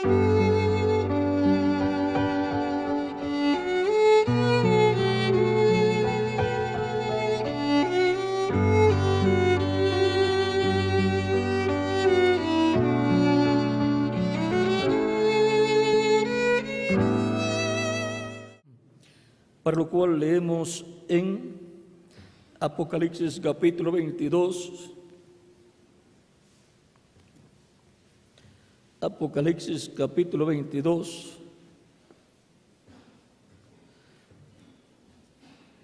Para lo cual leemos en Apocalipsis capítulo 22. Apocalipsis capítulo 22,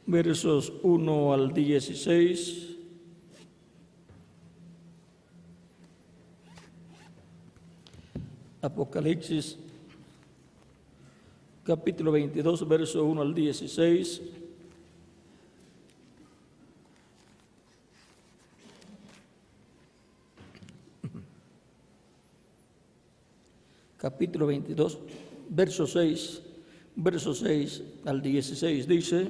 versos 1 al 16. Apocalipsis capítulo 22, verso 1 al 16. Capítulo 22, verso 6 al 16 dice: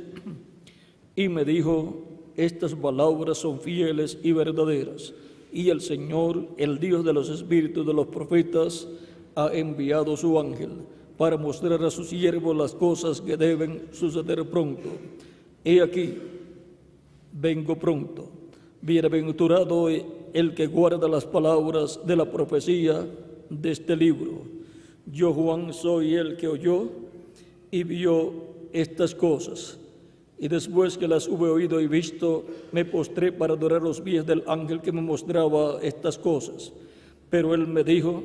y me dijo, estas palabras son fieles y verdaderas, y el Señor, el Dios de los espíritus de los profetas, ha enviado su ángel para mostrar a sus siervos las cosas que deben suceder pronto. He aquí, vengo pronto. Bienaventurado el que guarda las palabras de la profecía de este libro. Yo, Juan, soy el que oyó y vio estas cosas. Y después que las hube oído y visto, me postré para adorar los pies del ángel que me mostraba estas cosas. Pero él me dijo,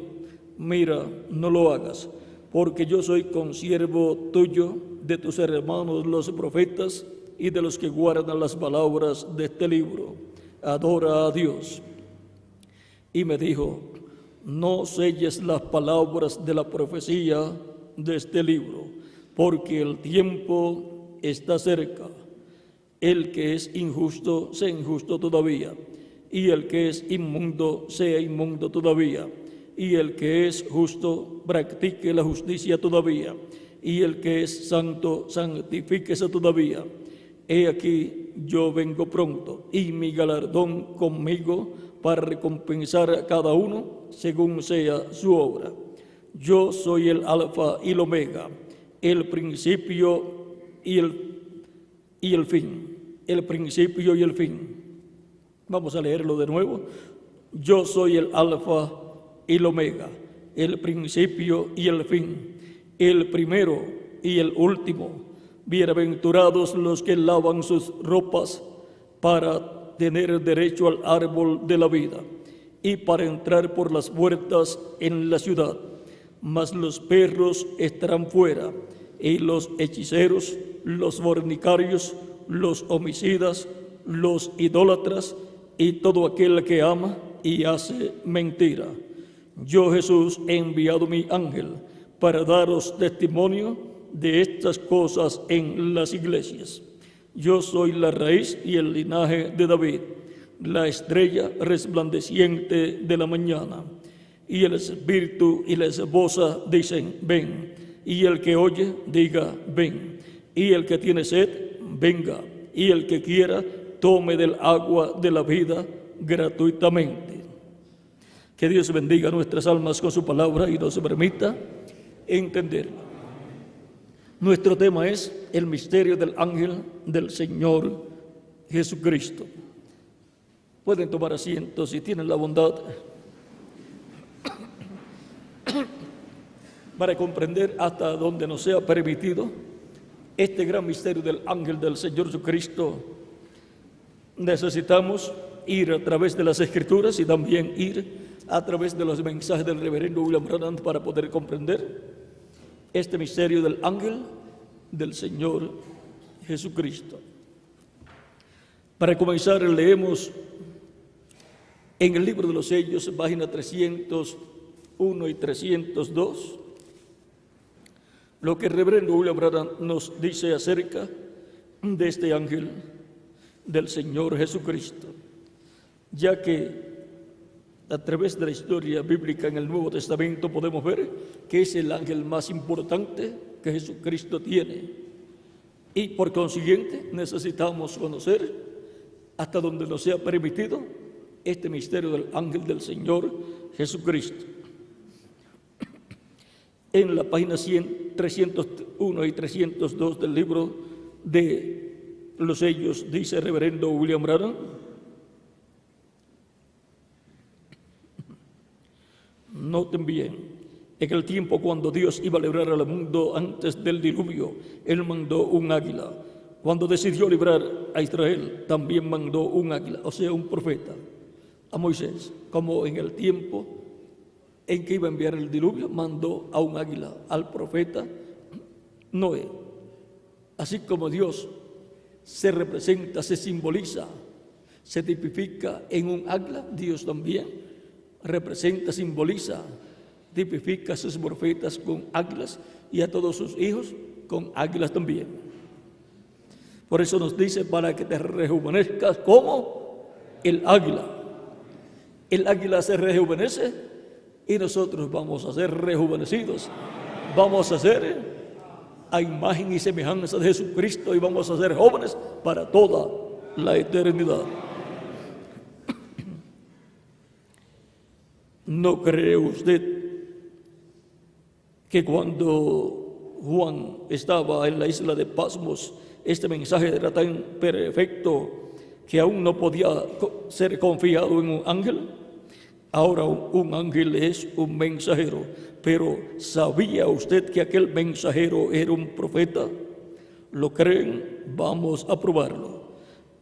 mira, no lo hagas, porque yo soy consiervo tuyo, de tus hermanos los profetas y de los que guardan las palabras de este libro. Adora a Dios. Y me dijo, no selles las palabras de la profecía de este libro, porque el tiempo está cerca. El que es injusto, sea injusto todavía, y el que es inmundo, sea inmundo todavía, y el que es justo, practique la justicia todavía, y el que es santo, santifíquese todavía. He aquí, yo vengo pronto, y mi galardón conmigo, para recompensar a cada uno según sea su obra. Yo soy el Alfa y el Omega, el principio y el fin. El principio y el fin. Vamos a leerlo de nuevo. Yo soy el Alfa y el Omega, el principio y el fin, el primero y el último. Bienaventurados los que lavan sus ropas para tener derecho al árbol de la vida y para entrar por las puertas en la ciudad. Mas los perros estarán fuera, y los hechiceros, los fornicarios, los homicidas, los idólatras y todo aquel que ama y hace mentira. Yo, Jesús, he enviado mi ángel para daros testimonio de estas cosas en las iglesias. Yo soy la raíz y el linaje de David, la estrella resplandeciente de la mañana. Y el espíritu y la esposa dicen, ven. Y el que oye, diga, ven. Y el que tiene sed, venga. Y el que quiera, tome del agua de la vida gratuitamente. Que Dios bendiga nuestras almas con su palabra y nos permita entenderla. Nuestro tema es el misterio del ángel del Señor Jesucristo. Pueden tomar asiento si tienen la bondad para comprender hasta donde nos sea permitido este gran misterio del ángel del Señor Jesucristo. Necesitamos ir a través de las Escrituras y también ir a través de los mensajes del reverendo William Branham para poder comprender este misterio del ángel del Señor Jesucristo. Para comenzar, leemos en el libro de los sellos, página 301 y 302, lo que el reverendo William Branham nos dice acerca de este ángel del Señor Jesucristo, ya que a través de la historia bíblica en el Nuevo Testamento podemos ver que es el ángel más importante que Jesucristo tiene, y por consiguiente necesitamos conocer hasta donde nos sea permitido este misterio del ángel del Señor Jesucristo. en la página 301 y 302 del libro de los sellos, dice el reverendo William Branham: noten bien, en el tiempo cuando Dios iba a librar al mundo antes del diluvio, Él mandó un águila. Cuando decidió librar a Israel, también mandó un águila, o sea, un profeta, a Moisés. Como en el tiempo en que iba a enviar el diluvio, mandó a un águila, al profeta Noé. Así como Dios se representa, se simboliza, se tipifica en un águila, Dios también representa, simboliza, tipifica a sus profetas con águilas y a todos sus hijos con águilas también. Por eso nos dice: para que te rejuvenezcas como el águila. El águila se rejuvenece y nosotros vamos a ser rejuvenecidos. Vamos a ser a imagen y semejanza de Jesucristo y vamos a ser jóvenes para toda la eternidad. ¿No cree usted que cuando Juan estaba en la isla de Patmos, este mensaje era tan perfecto que aún no podía ser confiado en un ángel? Ahora un ángel es un mensajero, pero ¿sabía usted que aquel mensajero era un profeta? ¿Lo creen? Vamos a probarlo.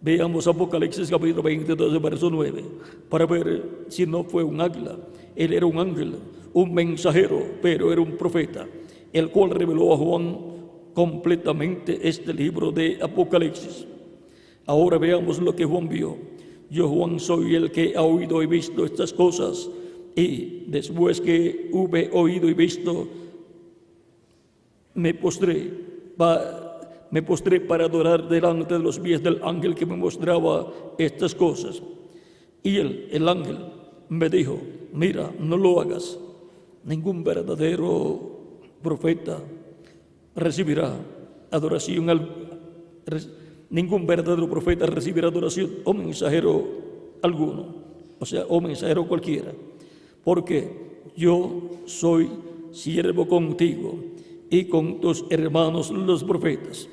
Veamos Apocalipsis capítulo 22, verso 9, para ver si no fue un águila. Él era un ángel, un mensajero, pero era un profeta, el cual reveló a Juan completamente este libro de Apocalipsis. Ahora veamos lo que Juan vio. Yo, Juan, soy el que ha oído y visto estas cosas, y después que hube oído y visto, me postré para adorar delante de los pies del ángel que me mostraba estas cosas. Y el ángel, me dijo: mira, no lo hagas. Ningún verdadero profeta recibirá adoración, ningún verdadero profeta recibirá adoración o mensajero alguno, o sea, o mensajero cualquiera, porque yo soy siervo contigo y con tus hermanos los profetas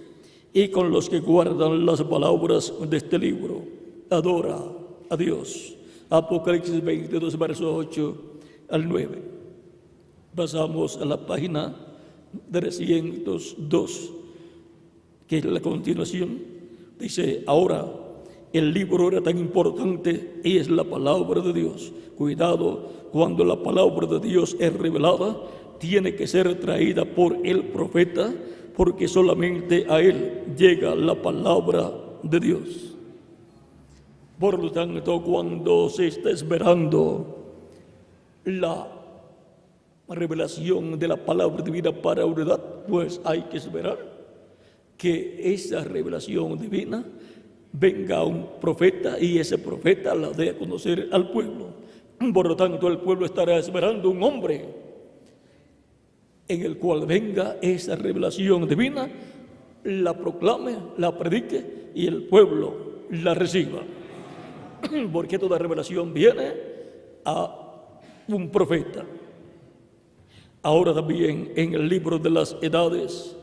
y con los que guardan las palabras de este libro. Adora a Dios. Apocalipsis 22, versos 8 al 9. Pasamos a la página 302, que es la continuación. Dice: ahora el libro era tan importante y es la palabra de Dios. Cuidado, cuando la palabra de Dios es revelada, tiene que ser traída por el profeta, porque solamente a él llega la palabra de Dios. Por lo tanto, cuando se está esperando la revelación de la palabra divina para una edad, pues hay que esperar que esa revelación divina venga a un profeta y ese profeta la dé a conocer al pueblo. Por lo tanto, el pueblo estará esperando un hombre en el cual venga esa revelación divina, la proclame, la predique y el pueblo la reciba. Porque toda revelación viene a un profeta. Ahora también en el libro de las edades,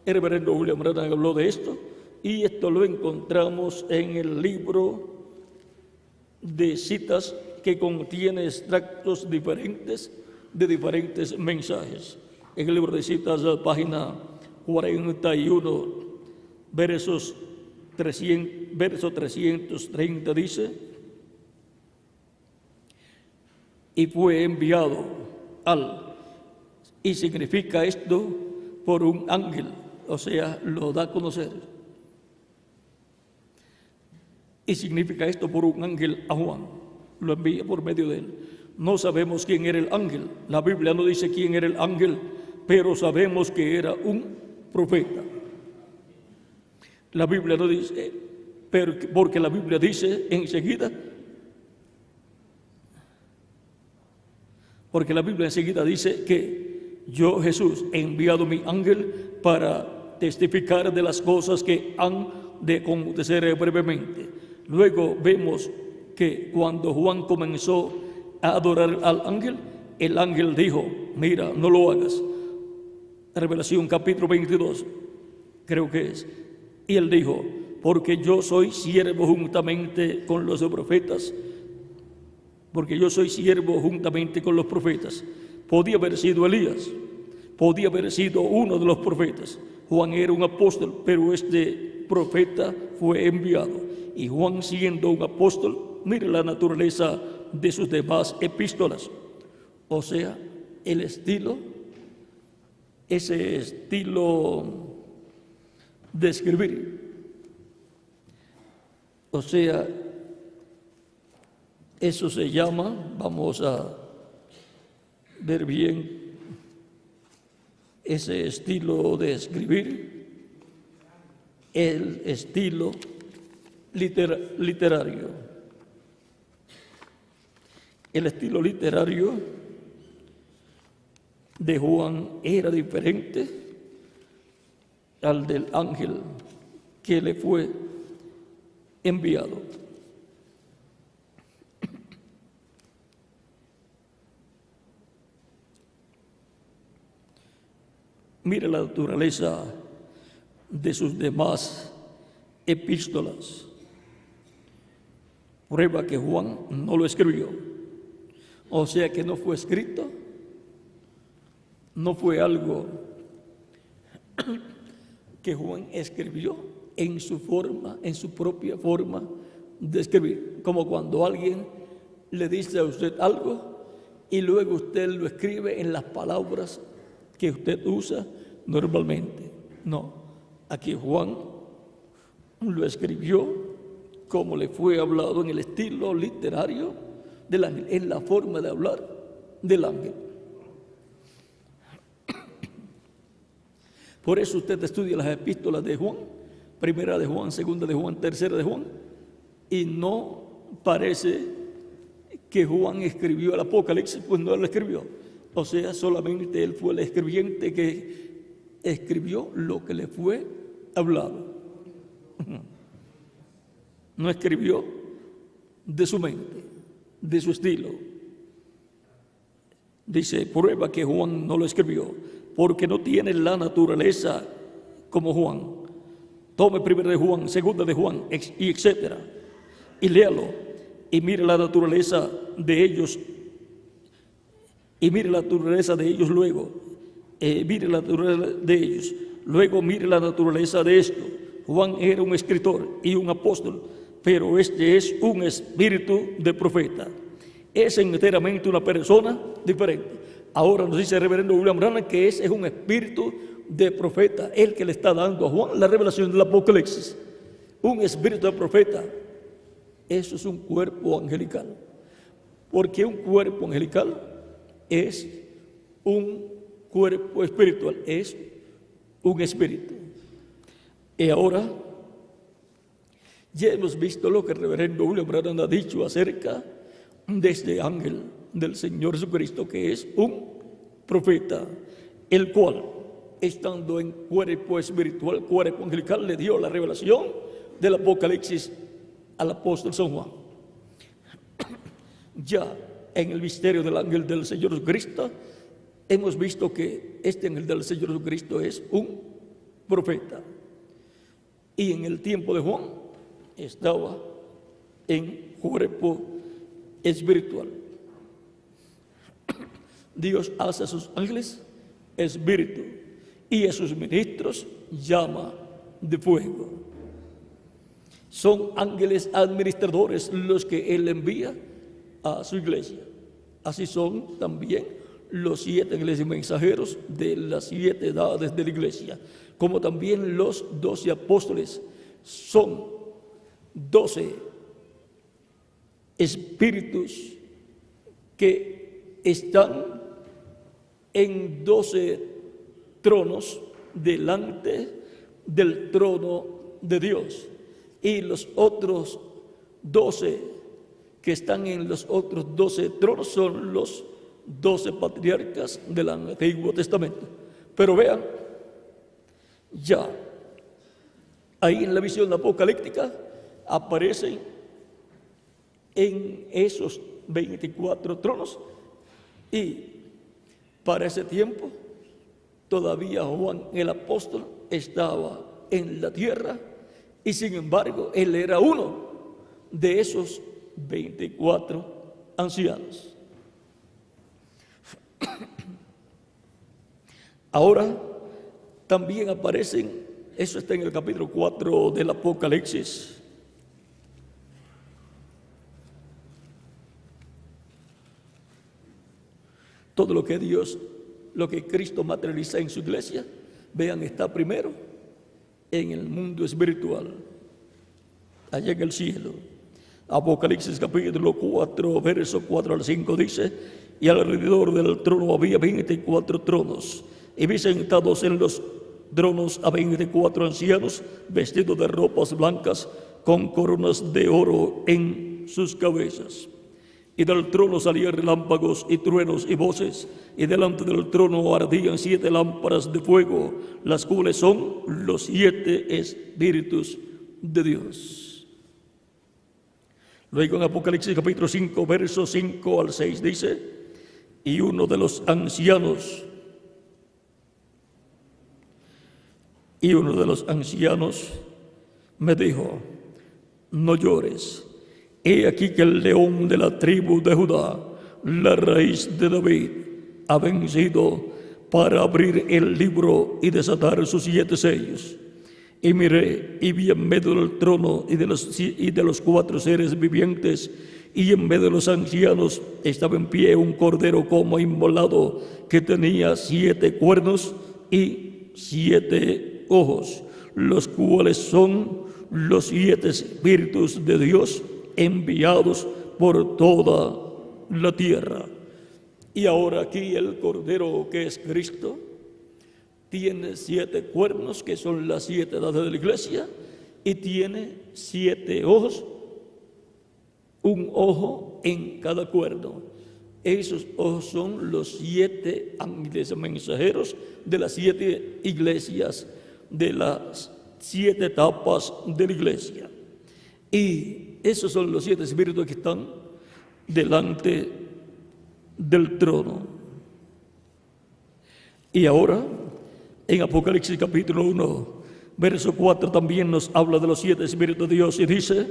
el reverendo William Branham habló de esto, y esto lo encontramos en el libro de citas que contiene extractos diferentes de diferentes mensajes. En el libro de citas, página 41, verso 330 dice: y fue enviado y significa esto por un ángel, o sea, lo da a conocer. Y significa esto por un ángel a Juan, lo envía por medio de él. No sabemos quién era el ángel, la Biblia no dice quién era el ángel, pero sabemos que era un profeta. La Biblia no dice, pero porque la Biblia dice enseguida, porque la Biblia enseguida dice que yo, Jesús, he enviado mi ángel para testificar de las cosas que han de acontecer brevemente. Luego vemos que cuando Juan comenzó a adorar al ángel, el ángel dijo: mira, no lo hagas, Revelación capítulo 22, creo que es. Y él dijo: porque yo soy siervo juntamente con los profetas, porque yo soy siervo juntamente con los profetas. Podía haber sido Elías, podía haber sido uno de los profetas. Juan era un apóstol, pero este profeta fue enviado. Y Juan, siendo un apóstol, mire la naturaleza de sus demás epístolas. O sea, el estilo, ese estilo de escribir. O sea, eso se llama, vamos a ver bien, ese estilo de escribir, el estilo literario. El estilo literario de Juan era diferente al del ángel que le fue enviado. Mire la naturaleza de sus demás epístolas. Prueba que Juan no lo escribió. O sea que no fue escrito, no fue algo que Juan escribió en su forma, en su propia forma de escribir. Como cuando alguien le dice a usted algo y luego usted lo escribe en las palabras que usted usa normalmente. No, aquí Juan lo escribió como le fue hablado, en el estilo literario del ángel, en la forma de hablar del ángel. Por eso usted estudia las epístolas de Juan, primera de Juan, segunda de Juan, tercera de Juan, y no parece que Juan escribió el Apocalipsis, pues no lo escribió. O sea, solamente él fue el escribiente que escribió lo que le fue hablado. No escribió de su mente, de su estilo. Dice, prueba que Juan no lo escribió, porque no tiene la naturaleza como Juan. Tome primera de Juan, segunda de Juan, y etcétera, y léalo, y mire la naturaleza de ellos, y mire la naturaleza de ellos luego, mire la naturaleza de ellos, luego mire la naturaleza de esto. Juan era un escritor y un apóstol, pero este es un espíritu de profeta. Es enteramente una persona diferente. Ahora nos dice el reverendo William Branham que ese es un espíritu de profeta, el que le está dando a Juan la revelación del Apocalipsis. Un espíritu de profeta. Eso es un cuerpo angelical. Porque un cuerpo angelical es un cuerpo espiritual, es un espíritu. Y ahora ya hemos visto lo que el reverendo William Branham ha dicho acerca de este ángel del Señor Jesucristo, que es un profeta, el cual, estando en cuerpo espiritual, cuerpo angelical, le dio la revelación del Apocalipsis al apóstol San Juan. Ya en el misterio del ángel del Señor Jesucristo, hemos visto que este ángel del Señor Jesucristo es un profeta. Y en el tiempo de Juan estaba en cuerpo espiritual. Dios hace a sus ángeles espíritu y a sus ministros llama de fuego. Son ángeles administradores los que Él envía a su iglesia. Así son también los 7 ángeles mensajeros de las 7 edades de la iglesia, como también los 12 apóstoles. Son 12 espíritus que están en 12 tronos delante del trono de Dios, y los otros 12 que están en los otros 12 tronos son los 12 patriarcas del Antiguo Testamento. Pero vean, ya ahí en la visión apocalíptica aparecen en esos 24 tronos, y para ese tiempo todavía Juan el apóstol estaba en la tierra y sin embargo él era uno de esos 24 ancianos. Ahora también aparecen, eso está en el capítulo 4 del Apocalipsis. Todo lo que Dios, lo que Cristo materializa en su iglesia, vean, está primero en el mundo espiritual, allá en el cielo. Apocalipsis capítulo 4, verso 4 al 5 dice: y alrededor del trono había 24 tronos, y vi sentados en los tronos a 24 ancianos, vestidos de ropas blancas, con coronas de oro en sus cabezas. Y del trono salían relámpagos y truenos y voces, y delante del trono ardían 7 lámparas de fuego, las cuales son los 7 espíritus de Dios. Luego en Apocalipsis capítulo 5, versos 5 al 6 dice: y uno de los ancianos me dijo: no llores, he aquí que el león de la tribu de Judá, la raíz de David, ha vencido para abrir el libro y desatar sus 7 sellos. Y miré y vi en medio del trono y de los 4 seres vivientes y en medio de los ancianos estaba en pie un cordero como inmolado, que tenía 7 cuernos y 7 ojos, los cuales son los 7 espíritus de Dios enviados por toda la tierra. Y ahora aquí el cordero, que es Cristo, tiene 7 cuernos, que son las 7 edades de la iglesia, y tiene 7 ojos, un ojo en cada cuerno. Esos ojos son los 7 ángeles mensajeros de las 7 iglesias, de las 7 etapas de la iglesia. Y esos son los 7 espíritus que están delante del trono. Y ahora, en Apocalipsis capítulo 1, verso 4, también nos habla de los 7 espíritus de Dios y dice: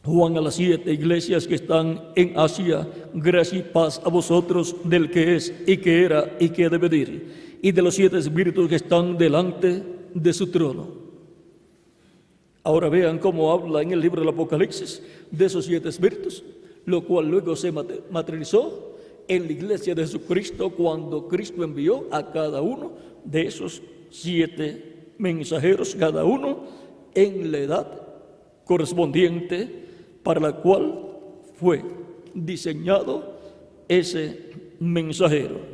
Juan a las 7 iglesias que están en Asia, gracia y paz a vosotros del que es y que era y que ha de venir, y de los 7 espíritus que están delante de su trono. Ahora vean cómo habla en el libro del Apocalipsis de esos 7 espíritus, lo cual luego se materializó en la iglesia de Jesucristo cuando Cristo envió a cada uno de esos 7 mensajeros, cada uno en la edad correspondiente para la cual fue diseñado ese mensajero.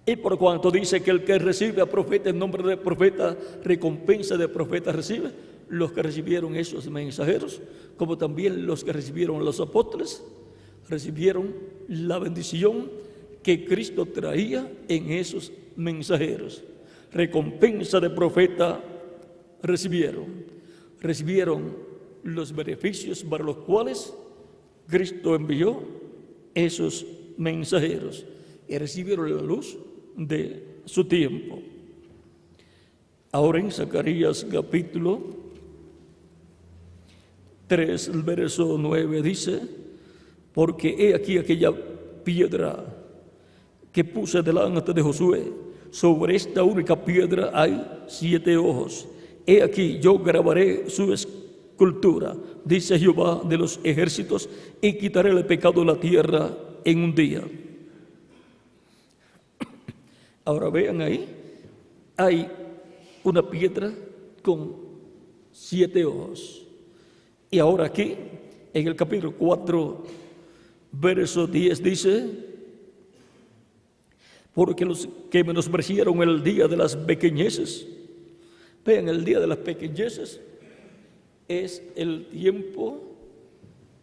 Y por cuanto dice que el que recibe a profeta en nombre de profeta, recompensa de profeta recibe, los que recibieron esos mensajeros, como también los que recibieron los apóstoles, recibieron la bendición que Cristo traía en esos mensajeros. Recompensa de profeta recibieron los beneficios para los cuales Cristo envió esos mensajeros y recibieron la luz de su tiempo. Ahora en Zacarías capítulo 3, el verso 9 dice: porque he aquí aquella piedra que puse delante de Josué, sobre esta única piedra hay 7 ojos. He aquí yo grabaré su escultura, dice Jehová de los ejércitos, y quitaré el pecado de la tierra en un día. Ahora vean ahí, hay una piedra con 7 ojos. Y ahora aquí, en el capítulo 4, verso 10 dice: porque los que menospreciaron el día de las pequeñeces. Vean, el día de las pequeñeces es el tiempo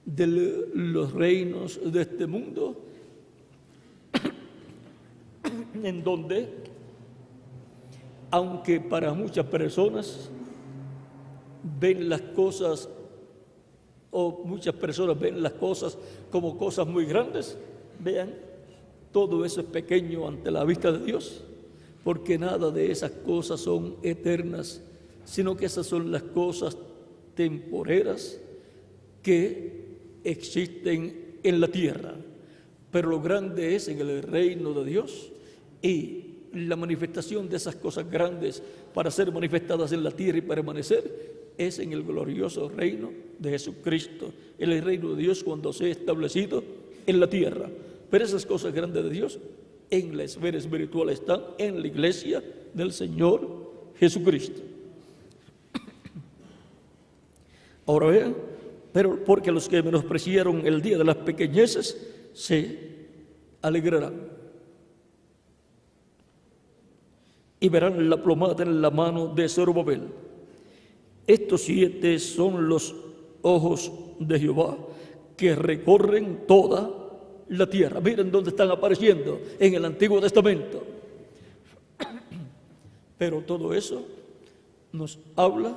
de los reinos de este mundo, en donde, aunque para muchas personas ven las cosas, o muchas personas ven las cosas como cosas muy grandes, vean, todo eso es pequeño ante la vista de Dios, porque nada de esas cosas son eternas, sino que esas son las cosas temporeras que existen en la tierra. Pero lo grande es en el reino de Dios, y la manifestación de esas cosas grandes para ser manifestadas en la tierra y permanecer es en el glorioso reino de Jesucristo, en el reino de Dios cuando sea establecido en la tierra. Pero esas cosas grandes de Dios en la esfera espiritual están en la iglesia del Señor Jesucristo. Ahora vean, pero porque los que menospreciaron el día de las pequeñeces se alegrarán y verán la plomada en la mano de Zorobabel. Estos 7 son los ojos de Jehová que recorren toda la tierra. Miren dónde están apareciendo en el Antiguo Testamento. Pero todo eso nos habla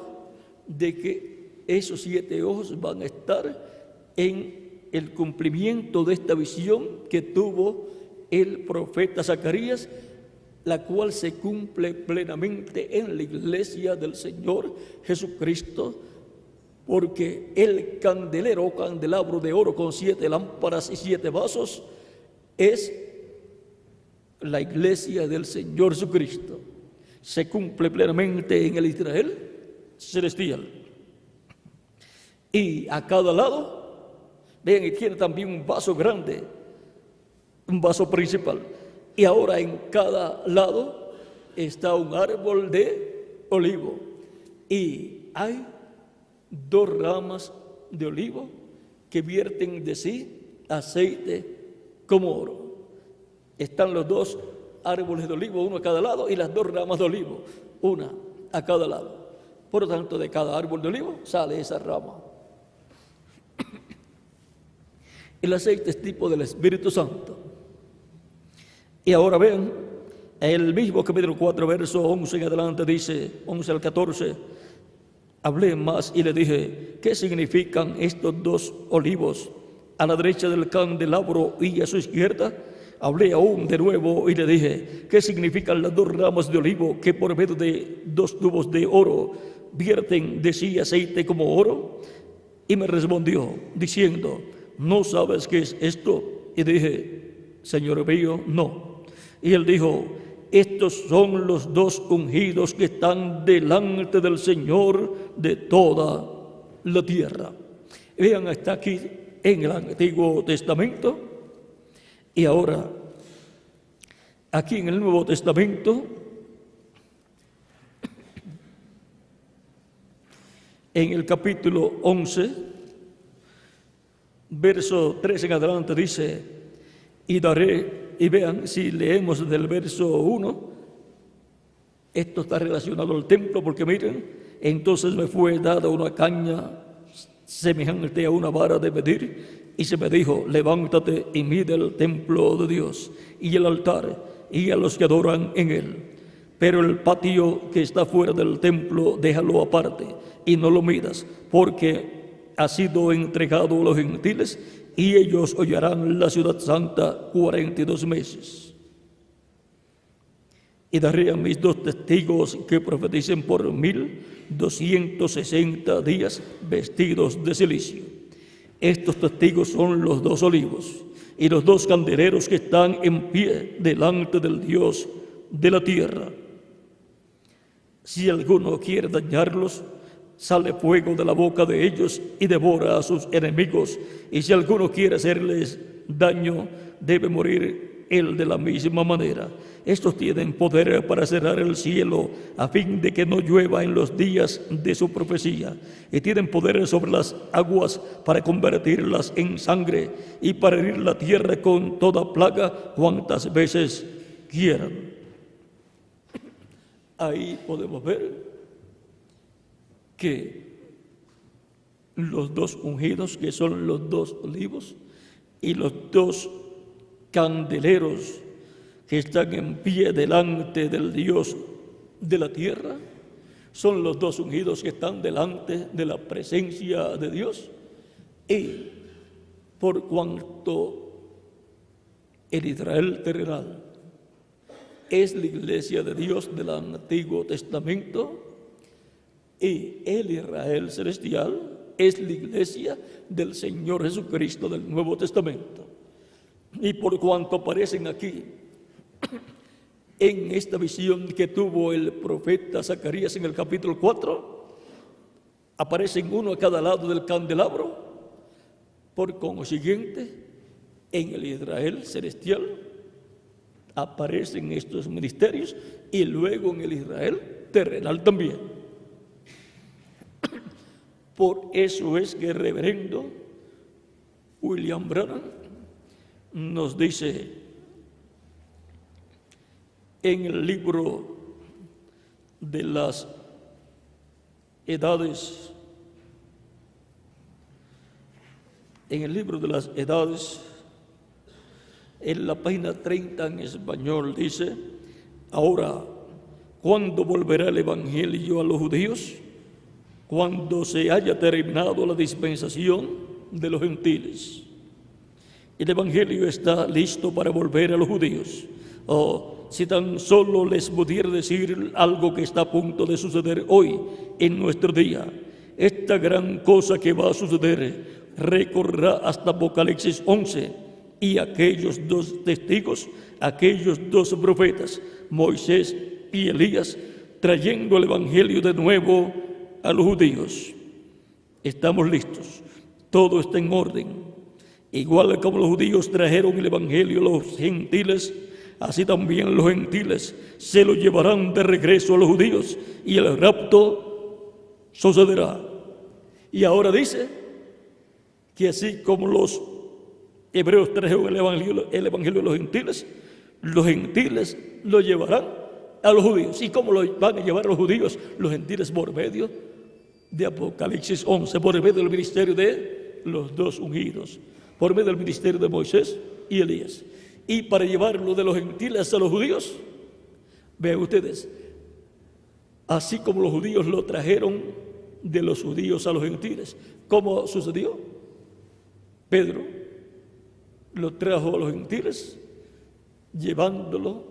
de que esos 7 ojos van a estar en el cumplimiento de esta visión que tuvo el profeta Zacarías, la cual se cumple plenamente en la iglesia del Señor Jesucristo, porque el candelero o candelabro de oro con 7 lámparas y 7 vasos es la iglesia del Señor Jesucristo. Se cumple plenamente en el Israel celestial. Y a cada lado, vean, y tiene también un vaso grande, un vaso principal. Y ahora en cada lado está un árbol de olivo. Y hay 2 ramas de olivo que vierten de sí aceite como oro. Están los 2 árboles de olivo, uno a cada lado, y las 2 ramas de olivo, una a cada lado. Por lo tanto, de cada árbol de olivo sale esa rama. El aceite es tipo del Espíritu Santo. Y ahora vean, el mismo capítulo 4, verso 11 en adelante dice, 11 al 14, hablé más y le dije, ¿qué significan estos 2 olivos a la derecha del candelabro y a su izquierda? Hablé aún de nuevo y le dije, ¿qué significan las 2 ramas de olivo que por medio de 2 tubos de oro vierten de sí aceite como oro? Y me respondió diciendo, ¿no sabes qué es esto? Y dije, Señor mío, no. Y él dijo, estos son los 2 ungidos que están delante del Señor de toda la tierra. Vean, está aquí en el Antiguo Testamento. Y ahora, aquí en el Nuevo Testamento, en el capítulo 11, verso 3 en adelante dice, y daré, y vean, si leemos del verso 1, esto está relacionado al templo, porque miren, entonces me fue dada una caña semejante a una vara de medir, y se me dijo, levántate y mide el templo de Dios, y el altar, y a los que adoran en él. Pero el patio que está fuera del templo, déjalo aparte, y no lo midas, porque ha sido entregado a los gentiles, y ellos hollarán la ciudad santa 42 meses. Y daré a mis 2 testigos que profeticen por 1260 días vestidos de cilicio. Estos testigos son los 2 olivos y los 2 candeleros que están en pie delante del Dios de la tierra. Si alguno quiere dañarlos, sale fuego de la boca de ellos y devora a sus enemigos. Y si alguno quiere hacerles daño, debe morir él de la misma manera. Estos tienen poder para cerrar el cielo a fin de que no llueva en los días de su profecía. Y tienen poder sobre las aguas para convertirlas en sangre y para herir la tierra con toda plaga cuantas veces quieran. Ahí podemos ver que los 2 ungidos, que son los 2 olivos, y los 2 candeleros que están en pie delante del Dios de la tierra, son los 2 ungidos que están delante de la presencia de Dios. Y por cuanto El Israel terrenal es la iglesia de Dios del Antiguo Testamento y el Israel celestial es la iglesia del Señor Jesucristo del Nuevo Testamento. Y por cuanto aparecen aquí, en esta visión que tuvo el profeta Zacarías en el capítulo 4, aparecen uno a cada lado del candelabro, por consiguiente, en el Israel celestial aparecen estos ministerios y luego en el Israel terrenal también. Por eso es que el reverendo William Branham nos dice en el libro de las edades, en la página 30 en español dice: ahora, ¿cuándo volverá el evangelio a los judíos? Cuando se haya terminado la dispensación de los gentiles. El evangelio está listo para volver a los judíos. Si tan solo les pudiera decir algo que está a punto de suceder hoy en nuestro día, esta gran cosa que va a suceder recorrerá hasta Apocalipsis 11, y aquellos dos testigos, aquellos dos profetas, Moisés y Elías, trayendo el evangelio de nuevo a los judíos. Estamos listos, todo está en orden. Igual como los judíos trajeron el evangelio a los gentiles, así también los gentiles se lo llevarán de regreso a los judíos y el rapto sucederá. Y ahora dice que así como los hebreos trajeron el evangelio a los gentiles lo llevarán a los judíos. ¿Y cómo lo van a llevar a los judíos? Los gentiles por medio de Apocalipsis 11, por medio del ministerio de los dos ungidos, por medio del ministerio de Moisés y Elías. Y para llevarlo de los gentiles a los judíos, vean ustedes, así como los judíos lo trajeron de los judíos a los gentiles, ¿cómo sucedió? Pedro lo trajo a los gentiles, llevándolo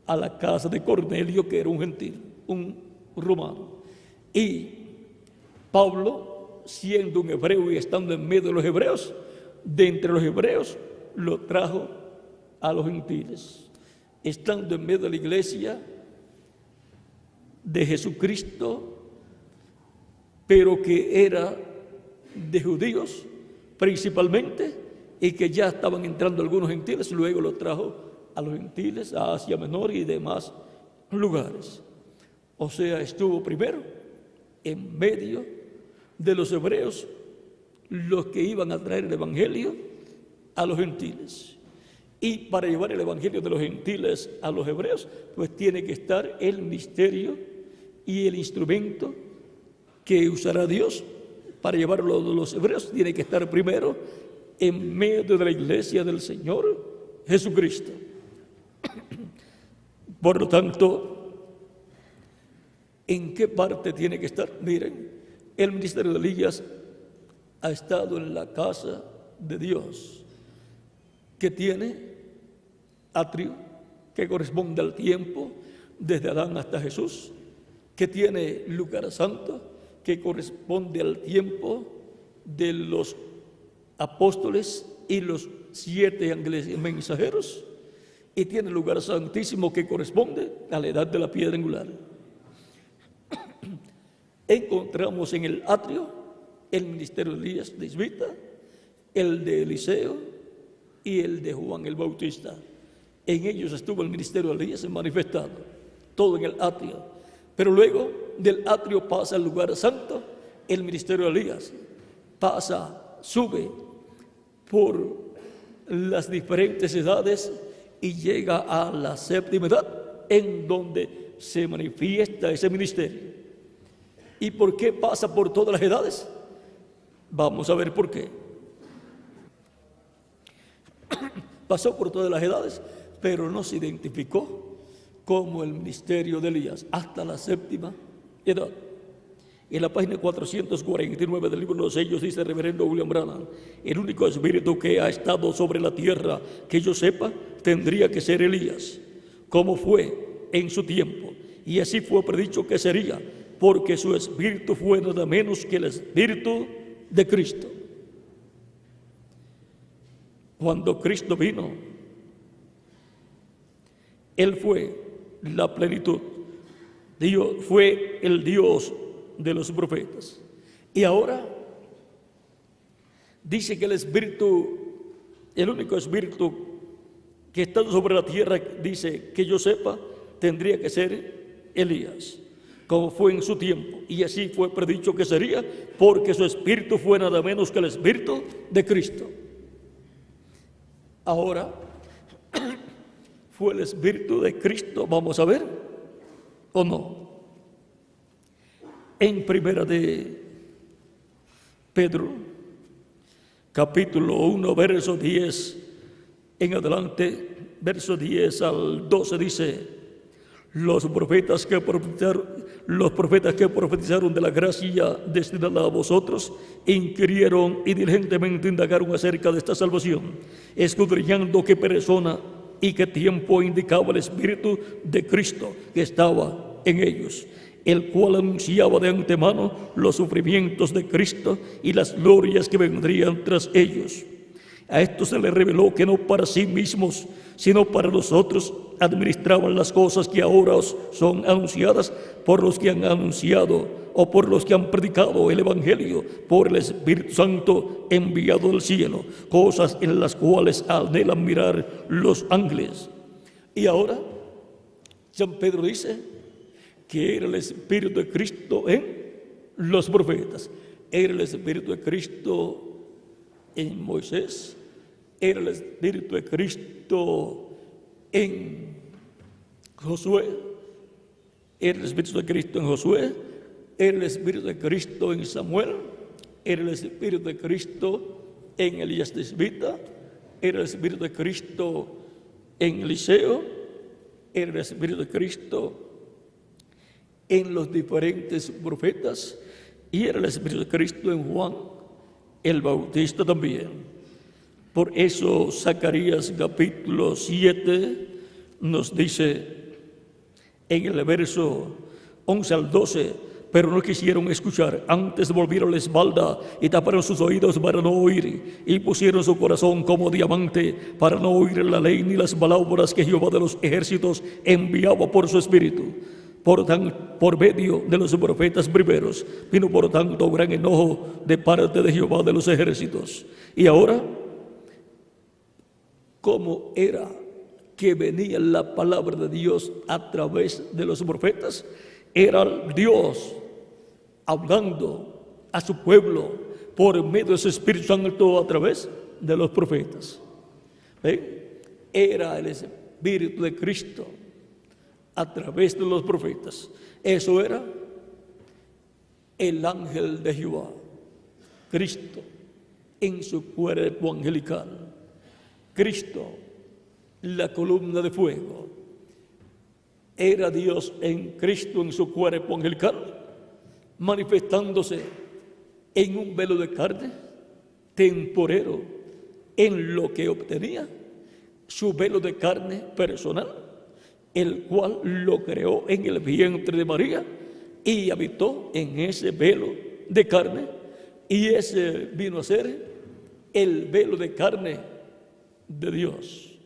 a la casa de Cornelio, que era un gentil, un romano. Y Pablo, siendo un hebreo y estando en medio de los hebreos, de entre los hebreos, lo trajo a los gentiles. Estando en medio de la iglesia de Jesucristo, pero que era de judíos principalmente, y que ya estaban entrando algunos gentiles, luego lo trajo a los gentiles, a Asia Menor y demás lugares. O sea, estuvo primero en medio de los hebreos, los que iban a traer el evangelio a los gentiles. Y para llevar el evangelio de los gentiles a los hebreos, pues tiene que estar el misterio y el instrumento que usará Dios para llevarlo a los hebreos. Tiene que estar primero en medio de la iglesia del Señor Jesucristo. Por lo tanto, ¿en qué parte tiene que estar? Miren, el ministerio de Elías ha estado en la casa de Dios, que tiene atrio, que corresponde al tiempo desde Adán hasta Jesús, que tiene lugar santo, que corresponde al tiempo de los apóstoles y los 7 ángeles mensajeros, y tiene lugar santísimo que corresponde a la edad de la piedra angular. Encontramos en el atrio el ministerio de Elías de Isbita, el de Eliseo y el de Juan el Bautista. En ellos estuvo el ministerio de Elías manifestado, todo en el atrio. Pero luego del atrio pasa al lugar santo, el ministerio de Elías sube por las diferentes edades y llega a la 7ª edad, en donde se manifiesta ese ministerio. ¿Y por qué pasa por todas las edades? Vamos a ver por qué. Pasó por todas las edades, pero no se identificó como el ministerio de Elías hasta la 7ª edad. En la página 449 del libro de los sellos dice el reverendo William Branham: el único espíritu que ha estado sobre la tierra que yo sepa tendría que ser Elías, como fue en su tiempo, y así fue predicho que sería, porque su espíritu fue nada menos que el espíritu de Cristo. Cuando Cristo vino, Él fue la plenitud. Dios fue el Dios de los profetas. Y ahora dice que el espíritu, el único espíritu que está sobre la tierra, dice que yo sepa, tendría que ser Elías, como fue en su tiempo, y así fue predicho que sería, porque su espíritu fue nada menos que el espíritu de Cristo. Ahora fue el espíritu de Cristo, vamos a ver, ¿o no? En primera de Pedro, capítulo 1, verso 10 en adelante, verso 10 al 12 dice: los profetas que profetizaron de la gracia destinada a vosotros inquirieron y diligentemente indagaron acerca de esta salvación, escudriñando qué persona y qué tiempo indicaba el Espíritu de Cristo que estaba en ellos, el cual anunciaba de antemano los sufrimientos de Cristo y las glorias que vendrían tras ellos. A esto se les reveló que no para sí mismos, sino para nosotros administraban las cosas que ahora os son anunciadas por los que han anunciado o por los que han predicado el Evangelio por el Espíritu Santo enviado del cielo, cosas en las cuales anhelan mirar los ángeles. Y ahora San Pedro dice que era el Espíritu de Cristo en los profetas, era el Espíritu de Cristo en Moisés, era el Espíritu de Cristo en Josué, era el Espíritu de Cristo en Josué, era el Espíritu de Cristo en Samuel, era el Espíritu de Cristo en Elías Tisbita, era el Espíritu de Cristo en Eliseo, era el Espíritu de Cristo en los diferentes profetas, y era el Espíritu de Cristo en Juan el Bautista también. Por eso Zacarías capítulo 7 nos dice en el verso 11 al 12: pero no quisieron escuchar, antes volvieron la espalda y taparon sus oídos para no oír, y pusieron su corazón como diamante para no oír la ley ni las palabras que Jehová de los ejércitos enviaba por su espíritu. Por medio de los profetas primeros vino por tanto gran enojo de parte de Jehová de los ejércitos. Y ahora, ¿cómo era que venía la palabra de Dios a través de los profetas? Era Dios hablando a su pueblo por medio de su Espíritu Santo a través de los profetas. ¿Ven? Era el Espíritu de Cristo a través de los profetas. Eso era el ángel de Jehová, Cristo en su cuerpo angelical, Cristo, la columna de fuego. Era Dios en Cristo en su cuerpo angelical, manifestándose en un velo de carne temporero, en lo que obtenía su velo de carne personal, el cual lo creó en el vientre de María y habitó en ese velo de carne, y ese vino a ser el velo de carne de Dios,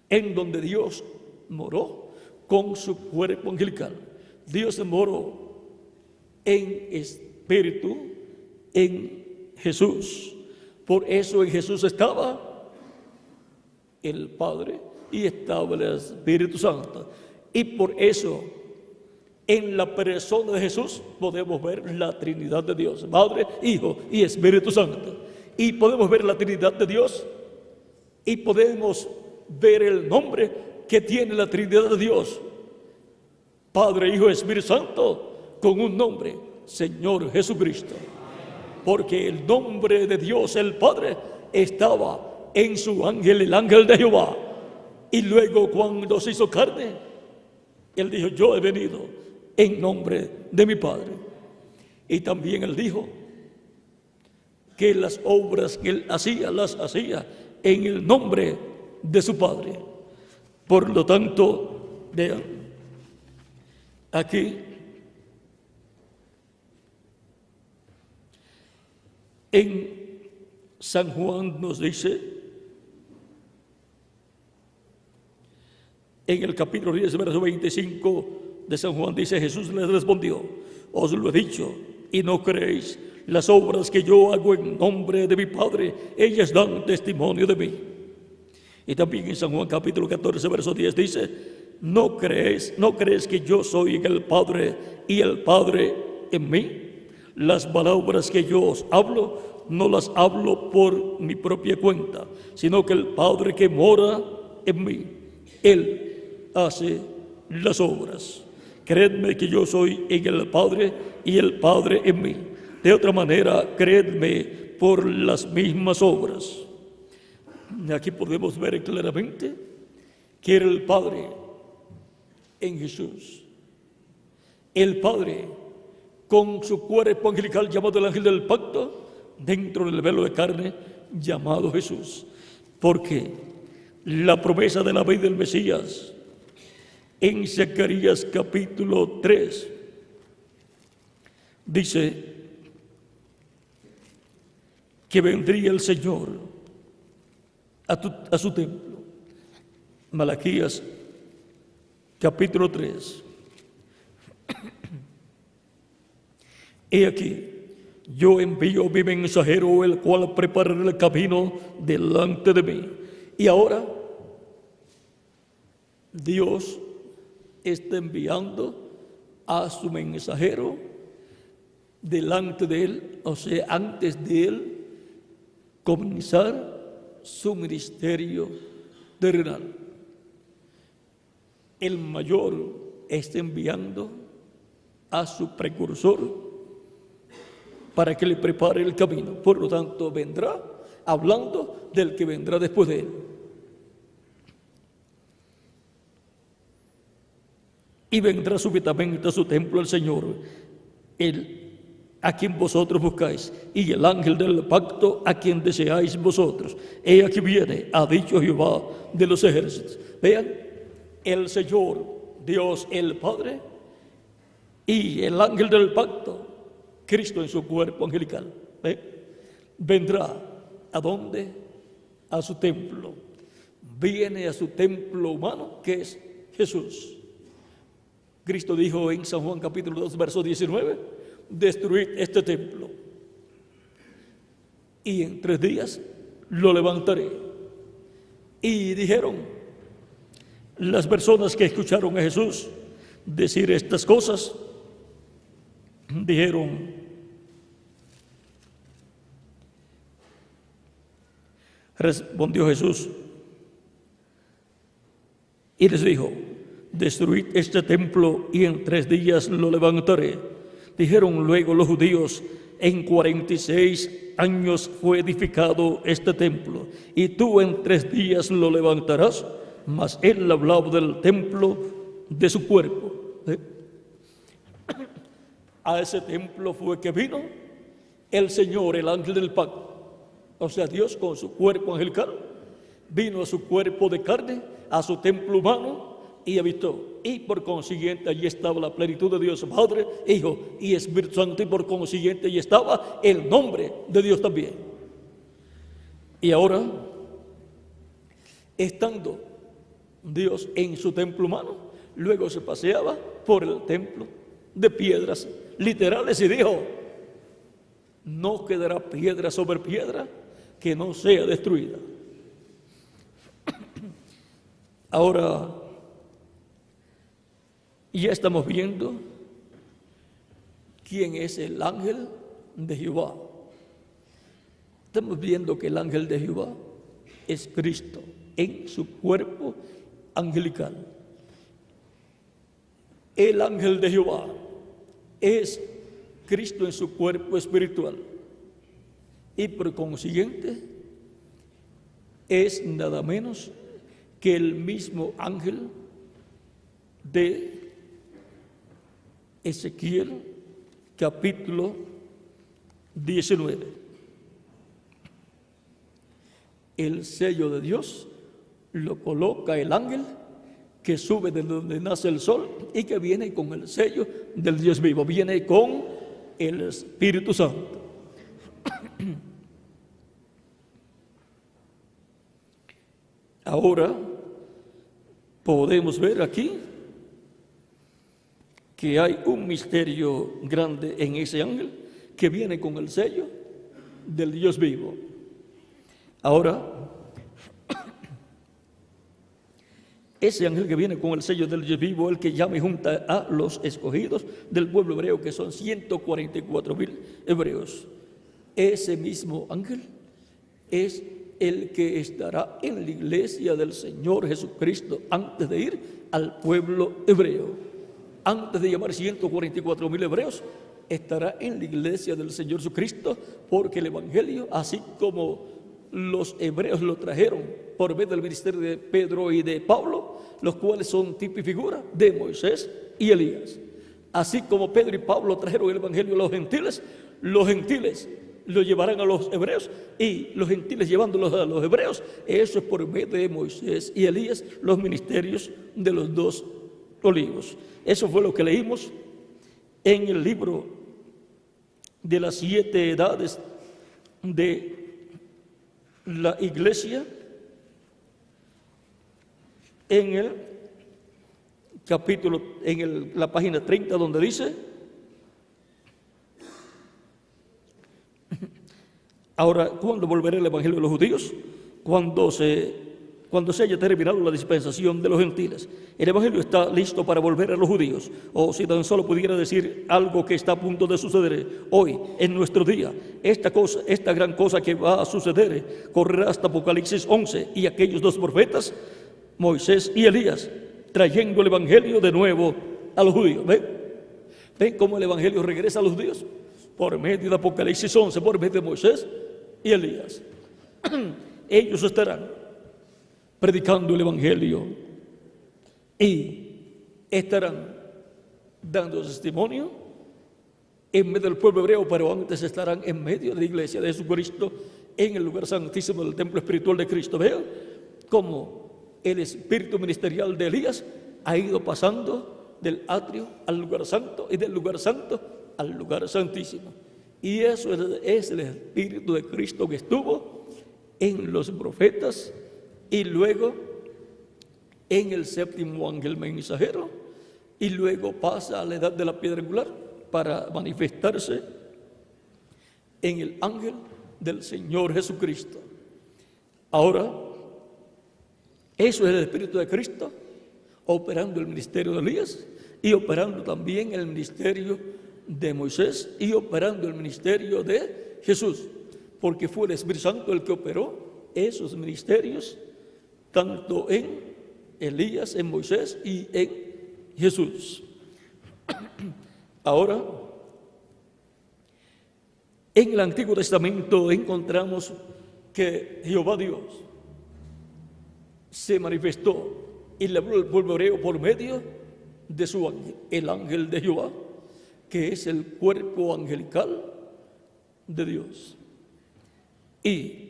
en donde Dios moró con su cuerpo angelical. Dios moró en espíritu en Jesús. Por eso en Jesús estaba el Padre y estaba el Espíritu Santo. Y por eso en la persona de Jesús podemos ver la Trinidad de Dios, Padre, Hijo y Espíritu Santo. Y podemos ver la Trinidad de Dios y podemos ver el nombre que tiene la Trinidad de Dios, Padre, Hijo y Espíritu Santo, con un nombre: Señor Jesucristo. Porque el nombre de Dios el Padre estaba en su ángel, el ángel de Jehová. Y luego cuando se hizo carne, Él dijo: yo he venido en nombre de mi Padre. Y también él dijo que las obras que él hacía, las hacía en el nombre de su Padre. Por lo tanto, vean, aquí en San Juan nos dice, en el capítulo 10, verso 25 de San Juan, dice: Jesús les respondió: os lo he dicho y no creéis. Las obras que yo hago en nombre de mi Padre, ellas dan testimonio de mí. Y también en San Juan capítulo 14, verso 10 dice: ¿No crees que yo soy en el Padre y el Padre en mí? Las palabras que yo os hablo, no las hablo por mi propia cuenta, sino que el Padre que mora en mí, Él hace las obras. Creedme que yo soy en el Padre y el Padre en mí. De otra manera, creedme por las mismas obras. Aquí podemos ver claramente que era el Padre en Jesús. El Padre con su cuerpo angelical llamado el ángel del pacto, dentro del velo de carne llamado Jesús. Porque la promesa de la vida del Mesías en Zacarías capítulo 3 dice que vendría el Señor a su templo. Malaquías capítulo 3. He aquí, yo envío mi mensajero, el cual preparará el camino delante de mí. Y ahora Dios está enviando a su mensajero delante de él, o sea, antes de él comenzar su ministerio terrenal. El mayor está enviando a su precursor para que le prepare el camino. Por lo tanto, vendrá hablando del que vendrá después de él. Y vendrá súbitamente a su templo el Señor, a quien vosotros buscáis, y el ángel del pacto a quien deseáis vosotros. He aquí viene, ha dicho Jehová de los ejércitos. Vean, el Señor, Dios el Padre, y el ángel del pacto, Cristo en su cuerpo angelical, vendrá ¿a dónde? A su templo. Viene a su templo humano, que es Jesús. Cristo dijo en San Juan capítulo 2, verso 19: destruid este templo y en 3 días lo levantaré. Y dijeron las personas que escucharon a Jesús decir estas cosas, dijeron: respondió Jesús y les dijo: destruid este templo y en 3 días lo levantaré. Dijeron luego los judíos: en 46 años fue edificado este templo, y tú en 3 días lo levantarás. Mas él hablaba del templo de su cuerpo. A ese templo fue que vino el Señor, el ángel del pacto. O sea, Dios con su cuerpo angelical vino a su cuerpo de carne, a su templo humano, y habitó. Y por consiguiente allí estaba la plenitud de Dios Padre, Hijo y Espíritu Santo, y por consiguiente allí estaba el nombre de Dios también. Y ahora, estando Dios en su templo humano, luego se paseaba por el templo de piedras literales y dijo: no quedará piedra sobre piedra que no sea destruida. Ahora ya estamos viendo quién es el ángel de Jehová. Estamos viendo que el ángel de Jehová es Cristo en su cuerpo angelical. El ángel de Jehová es Cristo en su cuerpo espiritual, y por consiguiente es nada menos que el mismo ángel de Ezequiel capítulo 19. El sello de Dios lo coloca el ángel que sube de donde nace el sol y que viene con el sello del Dios vivo, viene con el Espíritu Santo. Ahora podemos ver aquí que hay un misterio grande en ese ángel que viene con el sello del Dios vivo. Ahora, ese ángel que viene con el sello del Dios vivo, el que llama y junta a los escogidos del pueblo hebreo, que son 144,000 hebreos. Ese mismo ángel es el que estará en la iglesia del Señor Jesucristo antes de ir al pueblo hebreo. Antes de llamar 144,000 hebreos, estará en la iglesia del Señor Jesucristo, porque el evangelio, así como los hebreos lo trajeron por medio del ministerio de Pedro y de Pablo, los cuales son tipo y figura de Moisés y Elías. Así como Pedro y Pablo trajeron el evangelio a los gentiles lo llevarán a los hebreos, y los gentiles llevándolos a los hebreos. Eso es por medio de Moisés y Elías, los ministerios de los dos olivos. Eso fue lo que leímos en el libro de las 7 edades de la iglesia, en el capítulo, la página 30, donde dice: ahora, ¿cuándo volverá el evangelio de los judíos? Cuando se haya terminado la dispensación de los gentiles. El evangelio está listo para volver a los judíos. O si tan solo pudiera decir algo que está a punto de suceder hoy, en nuestro día, esta gran cosa que va a suceder, correrá hasta Apocalipsis 11, y aquellos dos profetas, Moisés y Elías, trayendo el evangelio de nuevo a los judíos. ¿Ven cómo el evangelio regresa a los judíos? Por medio de Apocalipsis 11, por medio de Moisés y Elías. Ellos estarán predicando el evangelio y estarán dando testimonio en medio del pueblo hebreo, pero antes estarán en medio de la iglesia de Jesucristo, en el lugar santísimo del templo espiritual de Cristo. Vean cómo el espíritu ministerial de Elías ha ido pasando del atrio al lugar santo, y del lugar santo al lugar santísimo. Y eso es el espíritu de Cristo que estuvo en los profetas, y luego en el séptimo ángel mensajero, y luego pasa a la edad de la piedra angular para manifestarse en el ángel del Señor Jesucristo. Ahora, eso es el espíritu de Cristo operando el ministerio de Elías, y operando también el ministerio de Moisés, y operando el ministerio de Jesús, porque fue el Espíritu Santo el que operó esos ministerios, tanto en Elías, en Moisés y en Jesús. Ahora, en el Antiguo Testamento encontramos que Jehová Dios se manifestó y le habló al pueblo hebreo por medio de su ángel, el ángel de Jehová, que es el cuerpo angelical de Dios. Y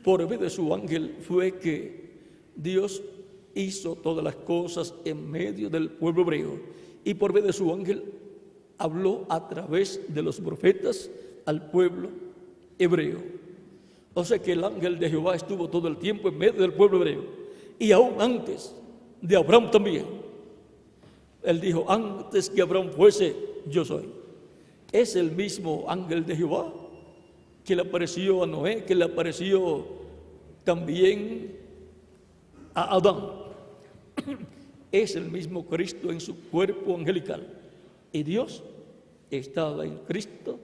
por medio de su ángel fue que Dios hizo todas las cosas en medio del pueblo hebreo, y por medio de su ángel habló a través de los profetas al pueblo hebreo. O sea que el ángel de Jehová estuvo todo el tiempo en medio del pueblo hebreo, y aún antes de Abraham también. Él dijo: antes que Abraham fuese, yo soy. Es el mismo ángel de Jehová que le apareció a Noé, que le apareció también a Adán. Es el mismo Cristo en su cuerpo angelical. Y Dios estaba en Cristo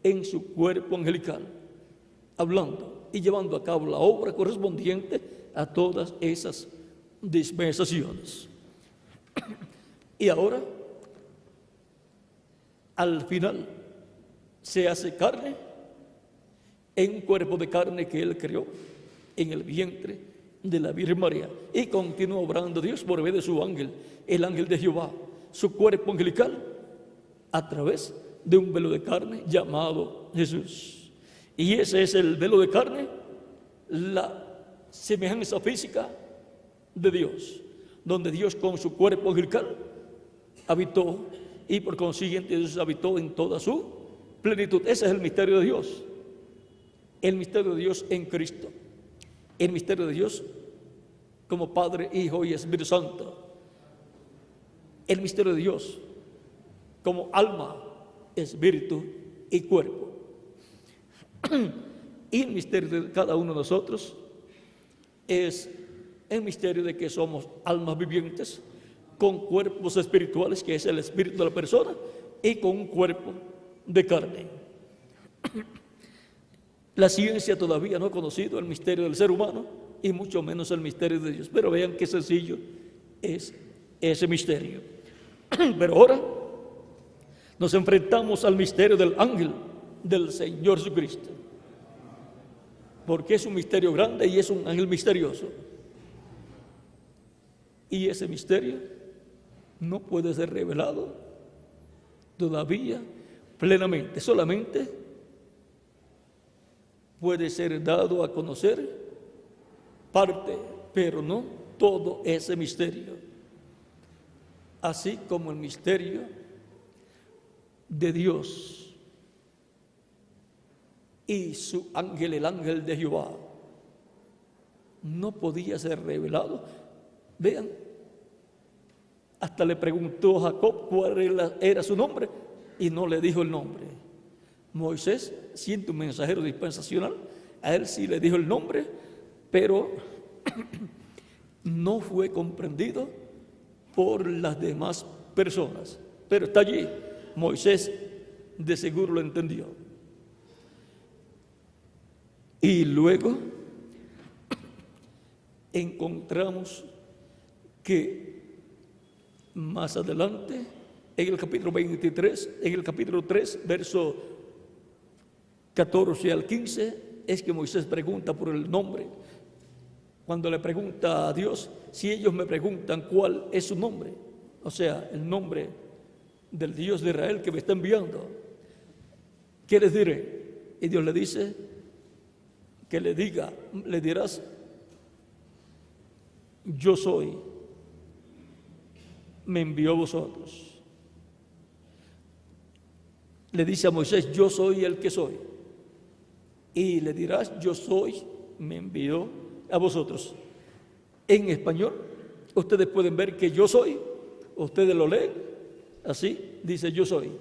en su cuerpo angelical, hablando y llevando a cabo la obra correspondiente a todas esas dispensaciones. Y ahora, al final, se hace carne en un cuerpo de carne que Él creó en el vientre de la Virgen María, y continúa obrando Dios por medio de su ángel, el ángel de Jehová, su cuerpo angelical, a través de un velo de carne llamado Jesús. Y ese es el velo de carne, la semejanza física de Dios, donde Dios con su cuerpo angelical habitó y por consiguiente Dios habitó en toda su plenitud. Ese es el misterio de Dios, el misterio de Dios en Cristo, el misterio de Dios como Padre, Hijo y Espíritu Santo, el misterio de Dios como alma, espíritu y cuerpo. Y el misterio de cada uno de nosotros es el misterio de que somos almas vivientes con cuerpos espirituales, que es el espíritu de la persona, y con un cuerpo de carne. La ciencia todavía no ha conocido el misterio del ser humano y mucho menos el misterio de Dios, pero vean qué sencillo es ese misterio. Pero ahora nos enfrentamos al misterio del ángel del Señor Jesucristo, porque es un misterio grande y es un ángel misterioso. Y ese misterio no puede ser revelado todavía plenamente, solamente puede ser dado a conocer parte, pero no todo ese misterio. Así como el misterio de Dios y su ángel, el ángel de Jehová, no podía ser revelado. Vean, hasta le preguntó a Jacob cuál era su nombre y no le dijo el nombre. Moisés, siendo un mensajero dispensacional, a él sí le dijo el nombre, pero no fue comprendido por las demás personas. Pero está allí, Moisés de seguro lo entendió. Y luego encontramos que más adelante, en el capítulo 23, en el capítulo 3, verso 14 al 15, es que Moisés pregunta por el nombre. Cuando le pregunta a Dios, si ellos me preguntan cuál es su nombre, o sea, el nombre del Dios de Israel que me está enviando, ¿qué les diré? Y Dios le dice que le dirás, yo soy, me envió a vosotros. Le dice a Moisés, yo soy el que soy. Y le dirás, yo soy, me envió a vosotros. En español, ustedes pueden ver que yo soy, ustedes lo leen así, dice yo soy.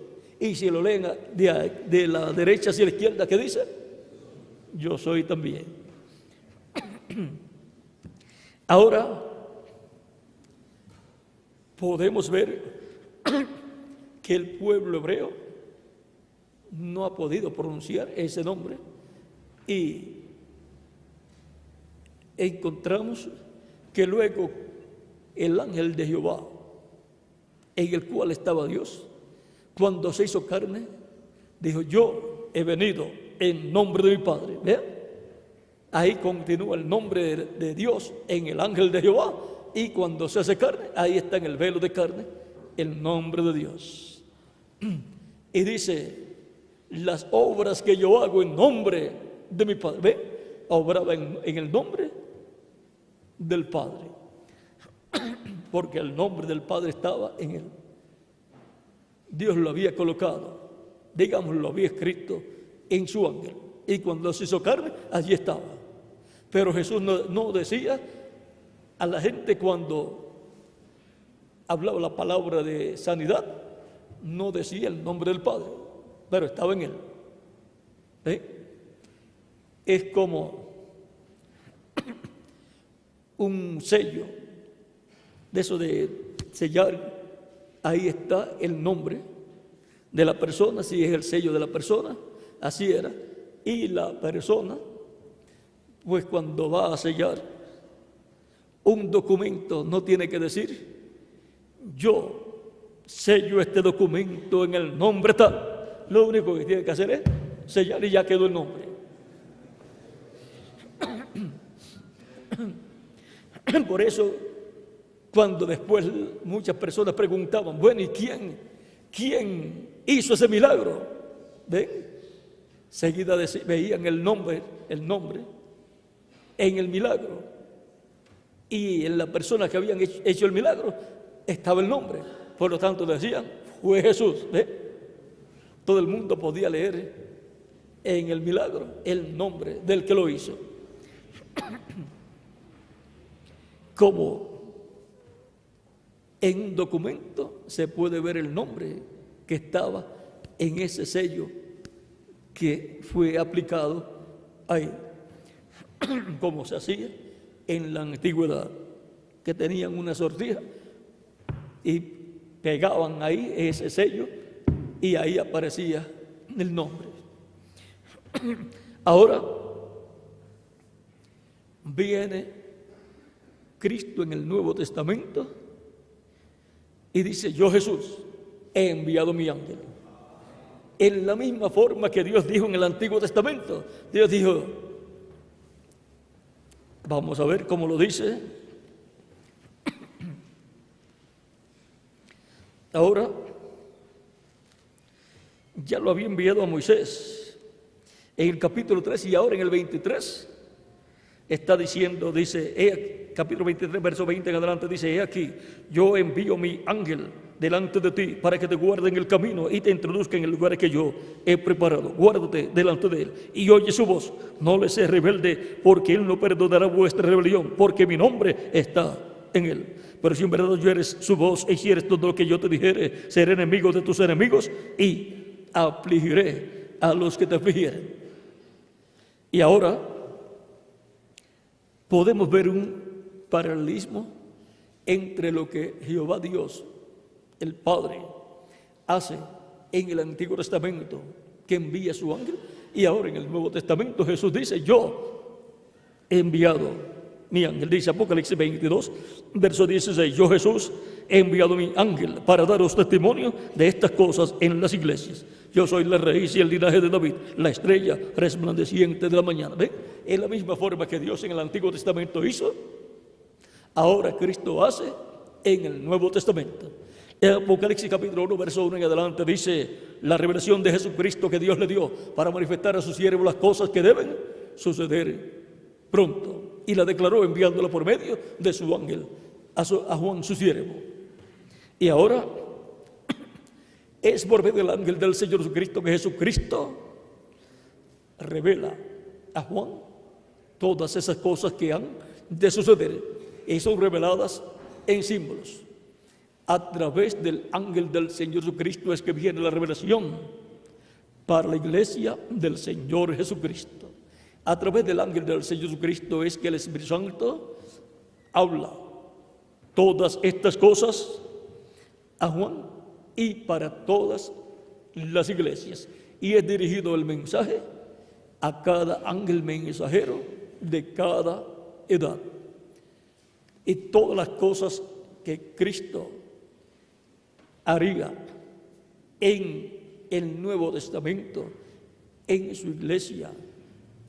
Y si lo leen de la derecha hacia la izquierda, ¿qué dice? Yo soy también. Ahora podemos ver que el pueblo hebreo no ha podido pronunciar ese nombre y encontramos que luego el ángel de Jehová, en el cual estaba Dios, cuando se hizo carne, dijo, yo he venido en nombre de mi Padre. ¿Vean? Ahí continúa el nombre de Dios en el ángel de Jehová, y cuando se hace carne, ahí está en el velo de carne el nombre de Dios. Y dice, las obras que yo hago en nombre de mi Padre. ¿Ve? Obraba en el nombre del Padre, porque el nombre del Padre estaba en él. Dios lo había colocado, digamos, lo había escrito en su ángel, y cuando se hizo carne, allí estaba. Pero Jesús no decía a la gente cuando hablaba la palabra de sanidad, no decía el nombre del Padre, pero estaba en él. Es como un sello, de eso de sellar, ahí está el nombre de la persona, si es el sello de la persona, así era. Y la persona, pues cuando va a sellar un documento, no tiene que decir, yo sello este documento en el nombre tal. Lo único que tiene que hacer es sellar y ya quedó el nombre. Por eso, cuando después muchas personas preguntaban, bueno, ¿y quién ¿quién hizo ese milagro? ¿Ven? Seguida veían el nombre en el milagro. Y en la persona que habían hecho el milagro estaba el nombre. Por lo tanto decían, fue Jesús. ¿Ven? Todo el mundo podía leer en el milagro el nombre del que lo hizo. Como en un documento se puede ver el nombre que estaba en ese sello que fue aplicado ahí, como se hacía en la antigüedad, que tenían una sortija y pegaban ahí ese sello y ahí aparecía el nombre. Ahora viene Cristo en el Nuevo Testamento y dice, yo Jesús he enviado mi ángel. En la misma forma que Dios dijo en el Antiguo Testamento. Dios dijo, vamos a ver cómo lo dice. Ahora, ya lo había enviado a Moisés en el capítulo 3 y ahora en el 23 está diciendo, dice, capítulo 23, verso 20 en adelante, dice, he aquí, yo envío mi ángel delante de ti para que te guarde en el camino y te introduzca en el lugar que yo he preparado. Guárdate delante de él y oye su voz. No le seas rebelde, porque él no perdonará vuestra rebelión, porque mi nombre está en él. Pero si en verdad oyeres su voz e hicieres todo lo que yo te dijere, seré enemigo de tus enemigos y afligiré a los que te afligieren. Y ahora podemos ver un paralelismo entre lo que Jehová Dios, el Padre, hace en el Antiguo Testamento, que envía a su ángel, y ahora en el Nuevo Testamento Jesús dice, yo he enviado mi ángel. Dice Apocalipsis 22, verso 16, yo Jesús he enviado mi ángel para daros testimonio de estas cosas en las iglesias. Yo soy la raíz y el linaje de David, la estrella resplandeciente de la mañana. ¿Ven? Es la misma forma que Dios en el Antiguo Testamento hizo, ahora Cristo hace en el Nuevo Testamento. En Apocalipsis capítulo 1, verso 1 en adelante dice, la revelación de Jesucristo que Dios le dio para manifestar a sus siervos las cosas que deben suceder pronto. Y la declaró enviándola por medio de su ángel a Juan su siervo. Y ahora es por medio del ángel del Señor Jesucristo que Jesucristo revela a Juan todas esas cosas que han de suceder y son reveladas en símbolos. A través del ángel del Señor Jesucristo es que viene la revelación para la iglesia del Señor Jesucristo. A través del ángel del Señor Jesucristo es que el Espíritu Santo habla todas estas cosas a Juan y para todas las iglesias. Y es dirigido el mensaje a cada ángel mensajero de cada edad. Y todas las cosas que Cristo haría en el Nuevo Testamento, en su iglesia,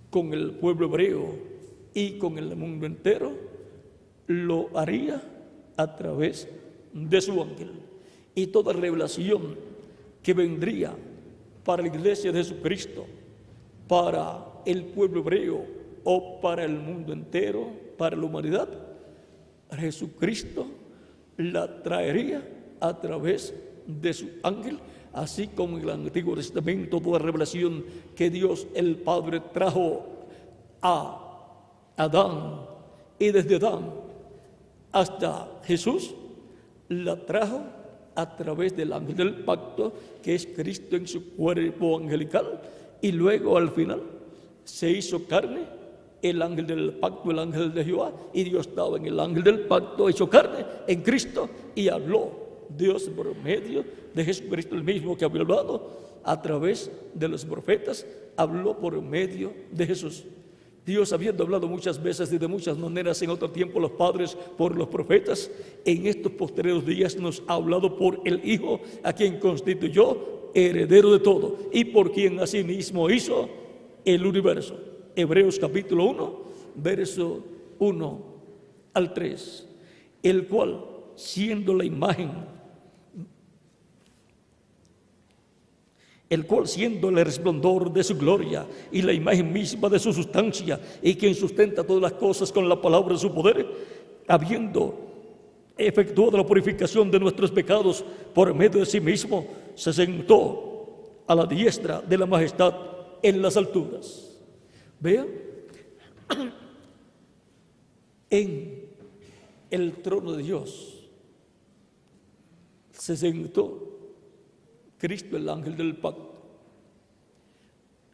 con el pueblo hebreo y con el mundo entero, lo haría a través de su ángel. Y toda revelación que vendría para la iglesia de Jesucristo, para el pueblo hebreo o para el mundo entero, para la humanidad, Jesucristo la traería a través de su ángel, así como en el Antiguo Testamento toda revelación que Dios el Padre trajo a Adán y desde Adán hasta Jesús la trajo a través del ángel del pacto, que es Cristo en su cuerpo angelical, y luego al final se hizo carne el ángel del pacto, el ángel de Jehová, y Dios estaba en el ángel del pacto hecho carne en Cristo y habló Dios por medio de Jesucristo, el mismo que había hablado a través de los profetas, habló por medio de Jesús. Dios, habiendo hablado muchas veces y de muchas maneras en otro tiempo los padres por los profetas, en estos posteriores días nos ha hablado por el Hijo, a quien constituyó heredero de todo y por quien asimismo hizo el universo. Hebreos capítulo 1, verso 1 al 3, el cual, siendo la imagen el cual siendo el resplandor de su gloria y la imagen misma de su sustancia, y quien sustenta todas las cosas con la palabra de su poder, habiendo efectuado la purificación de nuestros pecados por medio de sí mismo, se sentó a la diestra de la majestad en las alturas. Vean, en el trono de Dios se sentó Cristo, el ángel del pacto.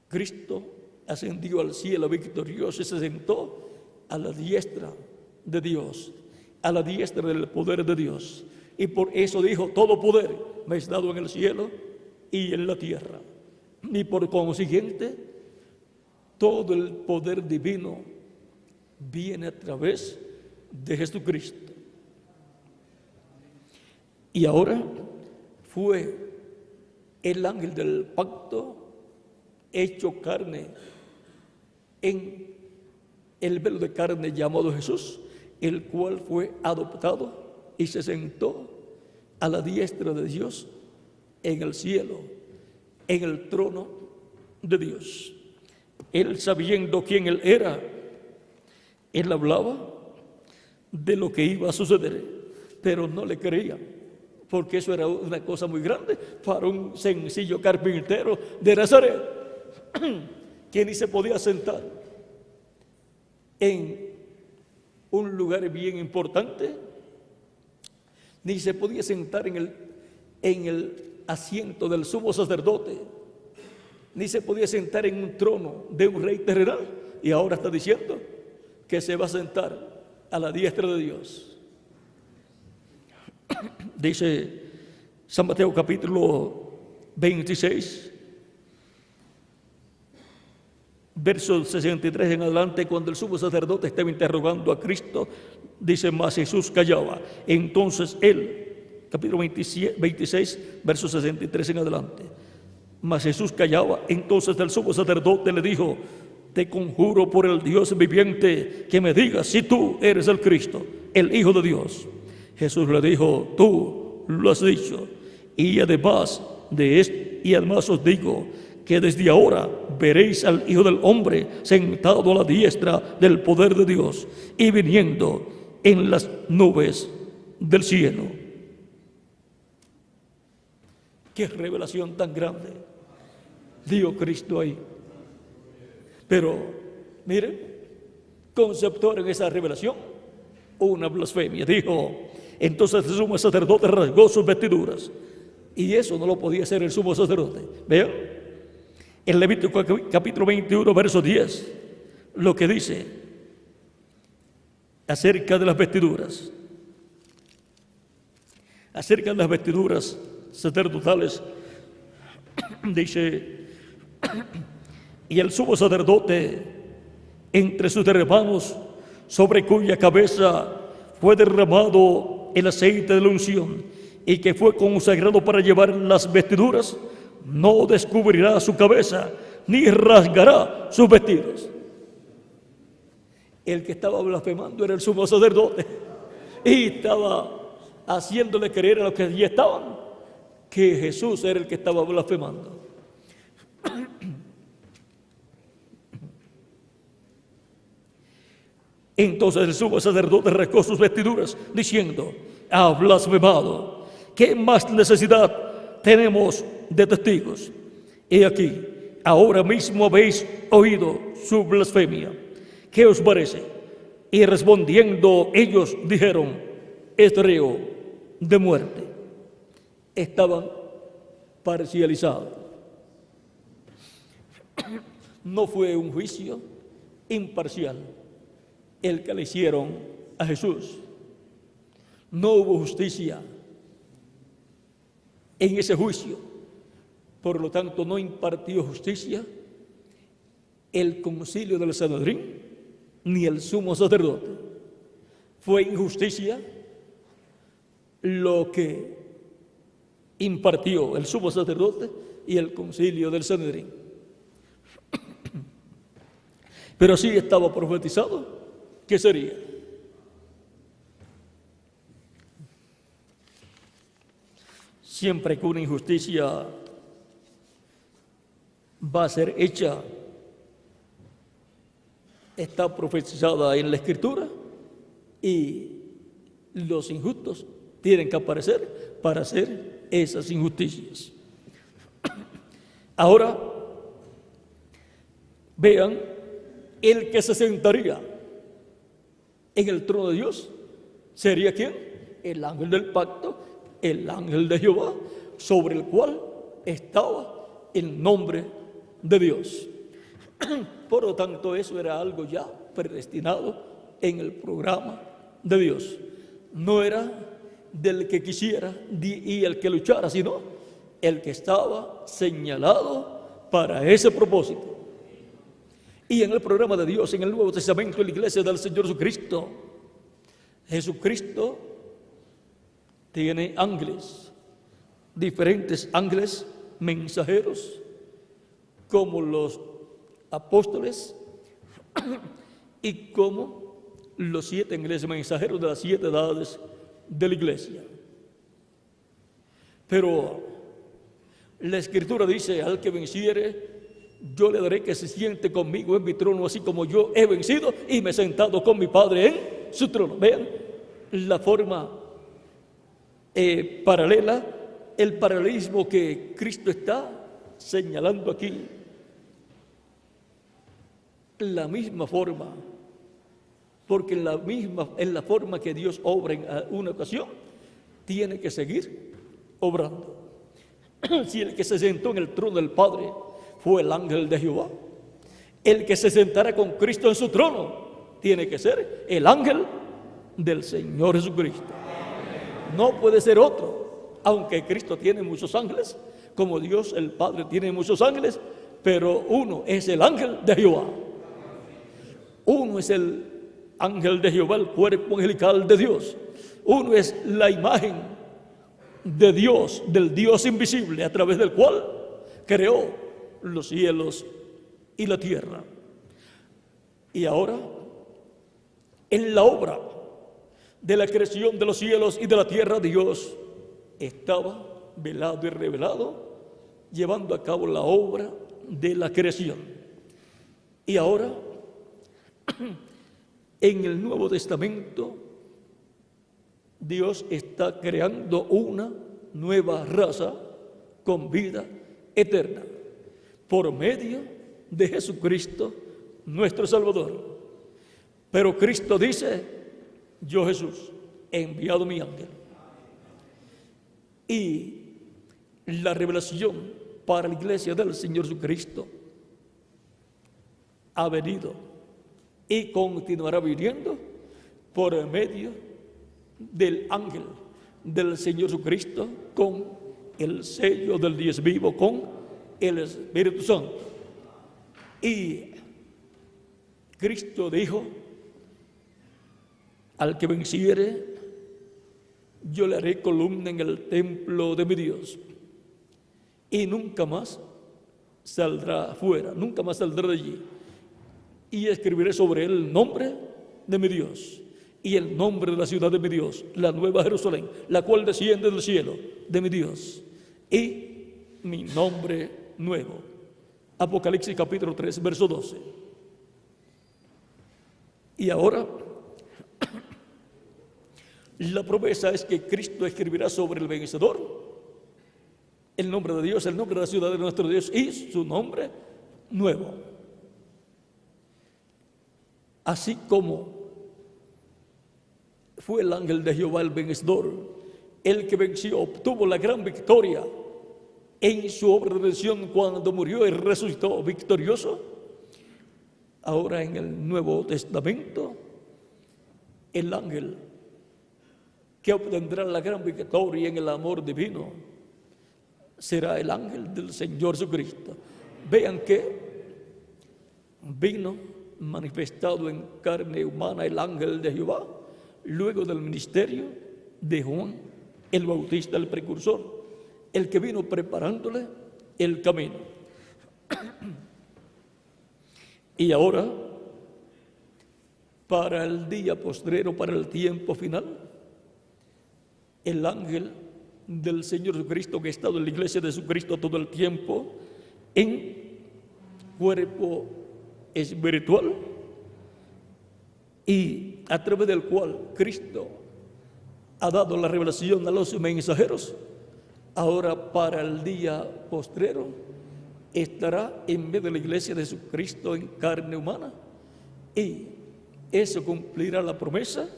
Cristo ascendió al cielo victorioso y se sentó a la diestra de Dios, a la diestra del poder de Dios. Y por eso dijo: todo poder me es dado en el cielo y en la tierra. Y por consiguiente, todo el poder divino viene a través de Jesucristo. Y ahora fue el ángel del pacto hecho carne en el velo de carne llamado Jesús, el cual fue adoptado y se sentó a la diestra de Dios en el cielo, en el trono de Dios. Él, sabiendo quién él era, él hablaba de lo que iba a suceder, pero no le creían, porque eso era una cosa muy grande para un sencillo carpintero de Nazaret, que ni se podía sentar en un lugar bien importante, ni se podía sentar en el asiento del sumo sacerdote, ni se podía sentar en un trono de un rey terrenal, y ahora está diciendo que se va a sentar a la diestra de Dios. Dice San Mateo capítulo 26, verso 63 en adelante, cuando el sumo sacerdote estaba interrogando a Cristo, dice: mas Jesús callaba. Entonces él, capítulo 26, verso 63 en adelante, mas Jesús callaba. Entonces el sumo sacerdote le dijo: te conjuro por el Dios viviente que me digas si tú eres el Cristo, el Hijo de Dios. Jesús le dijo: tú lo has dicho, y además os digo que desde ahora veréis al Hijo del Hombre sentado a la diestra del poder de Dios y viniendo en las nubes del cielo. Qué revelación tan grande dio Cristo ahí. Pero miren, conceptuar en esa revelación una blasfemia. Dijo: entonces el sumo sacerdote rasgó sus vestiduras. Y eso no lo podía hacer el sumo sacerdote. Vean, en Levítico capítulo 21, verso 10, lo que dice acerca de las vestiduras. Acerca de las vestiduras sacerdotales, dice: y el sumo sacerdote, entre sus hermanos, sobre cuya cabeza fue derramado el aceite de la unción, y que fue consagrado para llevar las vestiduras, no descubrirá su cabeza, ni rasgará sus vestidos. El que estaba blasfemando era el sumo sacerdote, y estaba haciéndole creer a los que allí estaban que Jesús era el que estaba blasfemando. Entonces el sumo sacerdote rasgó sus vestiduras, diciendo: ha blasfemado. ¿Qué más necesidad tenemos de testigos? He aquí, ahora mismo habéis oído su blasfemia. ¿Qué os parece? Y respondiendo ellos dijeron: es reo de muerte. Estaban parcializados. No fue un juicio imparcial el que le hicieron a Jesús. No hubo justicia en ese juicio. Por lo tanto, no impartió justicia el concilio del Sanedrín ni el sumo sacerdote. Fue injusticia lo que impartió el sumo sacerdote y el concilio del Sanedrín. Pero sí estaba profetizado que sería. Siempre que una injusticia va a ser hecha, está profetizada en la Escritura, y los injustos tienen que aparecer para hacer esas injusticias. Ahora, vean, el que se sentaría en el trono de Dios, ¿sería quién? El ángel del pacto, el ángel de Jehová, sobre el cual estaba el nombre de Dios. Por lo tanto, eso era algo ya predestinado en el programa de Dios. No era del que quisiera y el que luchara, sino el que estaba señalado para ese propósito. Y en el programa de Dios, en el Nuevo Testamento, en la iglesia del Señor Jesucristo, Jesucristo tiene ángeles, diferentes ángeles mensajeros, como los apóstoles y como los 7 ángeles mensajeros de las 7 edades de la iglesia. Pero la Escritura dice: al que venciere, yo le daré que se siente conmigo en mi trono, así como yo he vencido y me he sentado con mi Padre en su trono. Vean la forma paralela, el paralelismo que Cristo está señalando aquí. La misma forma, porque en la forma que Dios obra en una ocasión, tiene que seguir obrando. Si el que se sentó en el trono del Padre fue el ángel de Jehová, el que se sentará con Cristo en su trono tiene que ser el ángel del Señor Jesucristo. No puede ser otro, aunque Cristo tiene muchos ángeles, como Dios el Padre tiene muchos ángeles, pero uno es el ángel de Jehová. Uno es el ángel de Jehová, el cuerpo angelical de Dios. Uno es la imagen de Dios, del Dios invisible, a través del cual creó los cielos y la tierra. Y ahora, en la obra de la creación de los cielos y de la tierra, Dios estaba velado y revelado, llevando a cabo la obra de la creación. Y ahora, en el Nuevo Testamento, Dios está creando una nueva raza con vida eterna por medio de Jesucristo, nuestro Salvador. Pero Cristo dice: yo, Jesús, he enviado mi ángel. Y la revelación para la iglesia del Señor Jesucristo ha venido y continuará viniendo por medio del ángel del Señor Jesucristo, con el sello del Dios vivo, con el Espíritu Santo. Y Cristo dijo: al que venciere, yo le haré columna en el templo de mi Dios, y nunca más saldrá afuera, nunca más saldrá de allí. Y escribiré sobre él el nombre de mi Dios y el nombre de la ciudad de mi Dios, la nueva Jerusalén, la cual desciende del cielo de mi Dios, y mi nombre nuevo. Apocalipsis capítulo 3, verso 12. Y ahora, la promesa es que Cristo escribirá sobre el vencedor el nombre de Dios, el nombre de la ciudad de nuestro Dios y su nombre nuevo. Así como fue el ángel de Jehová el vencedor, el que venció, obtuvo la gran victoria en su obra de redención cuando murió y resucitó victorioso. Ahora en el Nuevo Testamento, el ángel que obtendrá la gran victoria en el amor divino será el ángel del Señor Jesucristo. Vean que vino manifestado en carne humana el ángel de Jehová luego del ministerio de Juan el Bautista, el precursor, el que vino preparándole el camino. Y ahora, para el día postrero, para el tiempo final, el ángel del Señor Jesucristo, que ha estado en la iglesia de Jesucristo todo el tiempo, en cuerpo espiritual y a través del cual Cristo ha dado la revelación a los mensajeros, ahora para el día postrero estará en medio de la iglesia de Jesucristo en carne humana, y eso cumplirá la promesa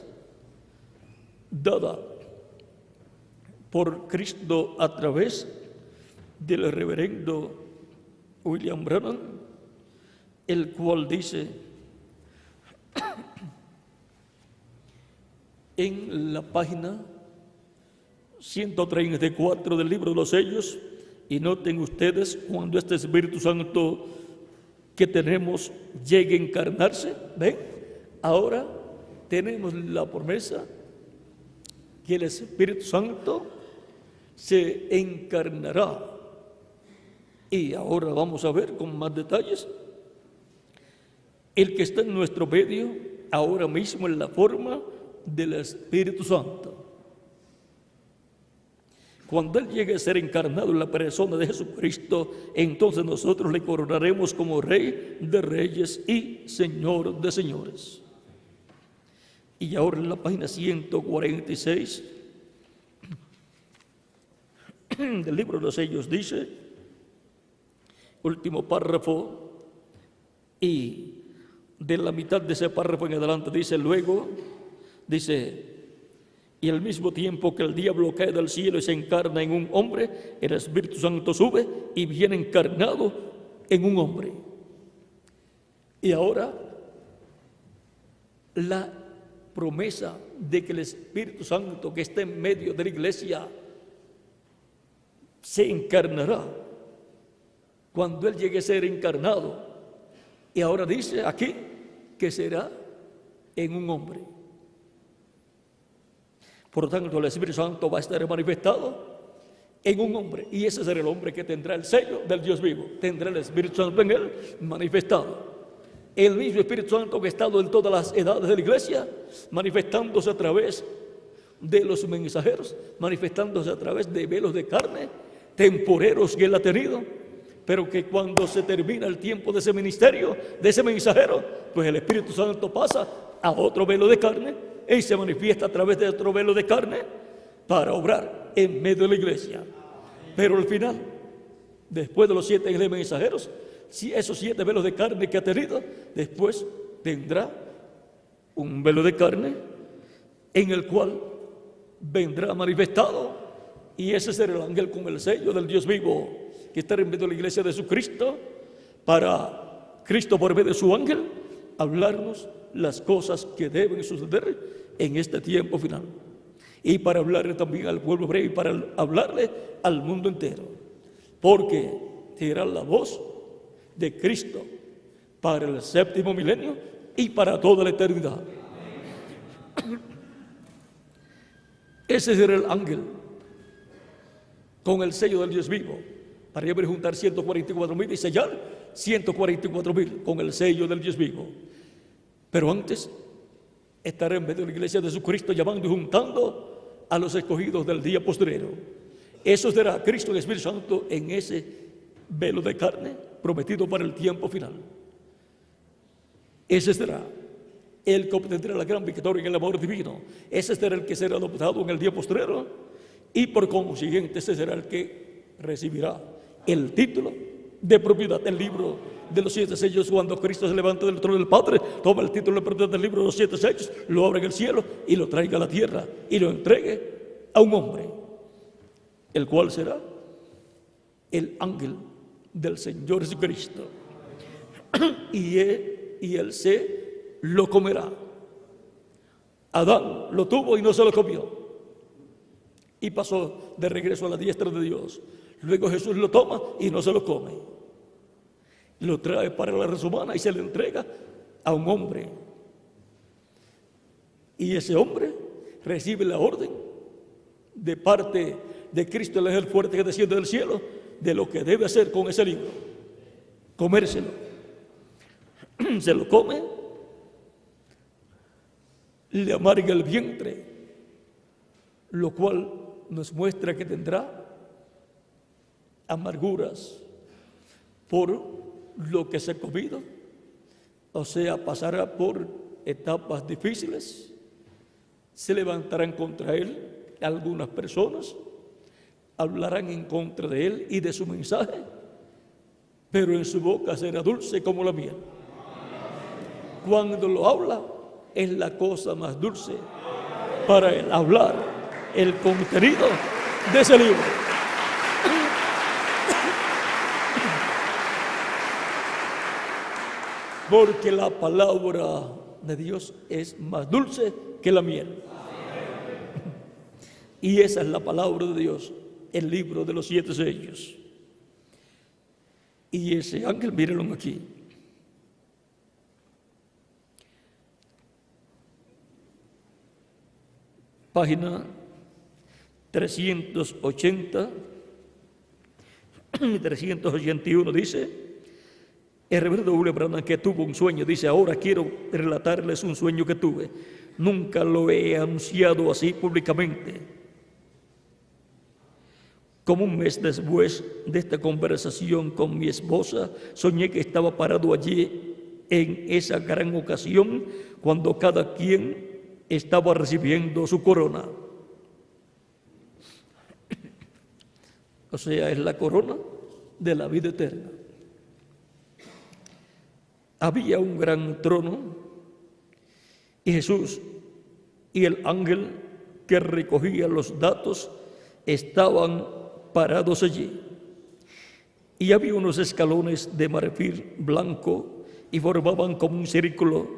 dada por Cristo a través del reverendo William Branham, el cual dice en la página 134 del libro de los sellos, y noten ustedes, cuando este Espíritu Santo que tenemos llegue a encarnarse, ¿ven? Ahora tenemos la promesa que el Espíritu Santo se encarnará. Y ahora vamos a ver con más detalles el que está en nuestro medio ahora mismo en la forma del Espíritu Santo. Cuando Él llegue a ser encarnado en la persona de Jesucristo, entonces nosotros le coronaremos como Rey de Reyes y Señor de Señores. Y ahora en la página 146 del libro de los sellos dice, último párrafo, y de la mitad de ese párrafo en adelante dice, luego, dice, y al mismo tiempo que el diablo cae del cielo y se encarna en un hombre, el Espíritu Santo sube y viene encarnado en un hombre. Y ahora, la promesa de que el Espíritu Santo que está en medio de la iglesia se encarnará cuando Él llegue a ser encarnado. Y ahora dice aquí que será en un hombre. Por lo tanto, el Espíritu Santo va a estar manifestado en un hombre, y ese será el hombre que tendrá el sello del Dios vivo. Tendrá el Espíritu Santo en él manifestado. El mismo Espíritu Santo que ha estado en todas las edades de la iglesia, manifestándose a través de los mensajeros, manifestándose a través de velos de carne temporeros que Él ha tenido, pero que cuando se termina el tiempo de ese ministerio, de ese mensajero, pues el Espíritu Santo pasa a otro velo de carne y se manifiesta a través de otro velo de carne para obrar en medio de la iglesia. Pero al final, después de los 7 mensajeros, si esos 7 velos de carne que ha tenido, después tendrá un velo de carne en el cual vendrá manifestado, y ese será el ángel con el sello del Dios vivo que está en medio de la iglesia de Jesucristo, para Cristo por medio de su ángel hablarnos las cosas que deben suceder en este tiempo final, y para hablarle también al pueblo hebreo y para hablarle al mundo entero, porque será la voz de Cristo para el 7º milenio y para toda la eternidad. Ese será el ángel con el sello del Dios vivo para llevar y juntar 144,000 y sellar 144,000 con el sello del Dios vivo. Pero antes estará en medio de la iglesia de Jesucristo llamando y juntando a los escogidos del día postrero. Eso será Cristo, el Espíritu Santo, en ese velo de carne prometido para el tiempo final. Ese será el que obtendrá la gran victoria en el amor divino. Ese será el que será adoptado en el día postrero, y por consiguiente ese será el que recibirá el título de propiedad del libro de los 7 sellos. Cuando Cristo se levanta del trono del Padre, toma el título de propiedad del libro de los 7 sellos, lo abre en el cielo y lo traiga a la tierra y lo entregue a un hombre, el cual será el ángel del Señor Jesucristo. Y él se lo comerá. Adán lo tuvo y no se lo comió, y pasó de regreso a la diestra de Dios. Luego Jesús lo toma y no se lo come. Lo trae para la raza humana y se le entrega a un hombre. Y ese hombre recibe la orden de parte de Cristo, el ángel fuerte que desciende del cielo, de lo que debe hacer con ese libro. Comérselo. Se lo come, le amarga el vientre, lo cual nos muestra que tendrá amarguras por lo que se ha comido, o sea, pasará por etapas difíciles, se levantarán contra él algunas personas, hablarán en contra de él y de su mensaje, pero en su boca será dulce como la miel. Cuando lo habla, es la cosa más dulce para él, hablar el contenido de ese libro. Porque la palabra de Dios es más dulce que la miel. Y esa es la palabra de Dios, el libro de los 7 sellos. Y ese ángel, mírenlo aquí. Página 380 y 381 dice, el reverendo William Branham, que tuvo un sueño, dice, ahora quiero relatarles un sueño que tuve. Nunca lo he anunciado así públicamente. Como un mes después de esta conversación con mi esposa, soñé que estaba parado allí en esa gran ocasión cuando cada quien estaba recibiendo su corona. O sea, es la corona de la vida eterna. Había un gran trono y Jesús y el ángel que recogía los datos estaban parados allí. Y había unos escalones de marfil blanco y formaban como un círculo,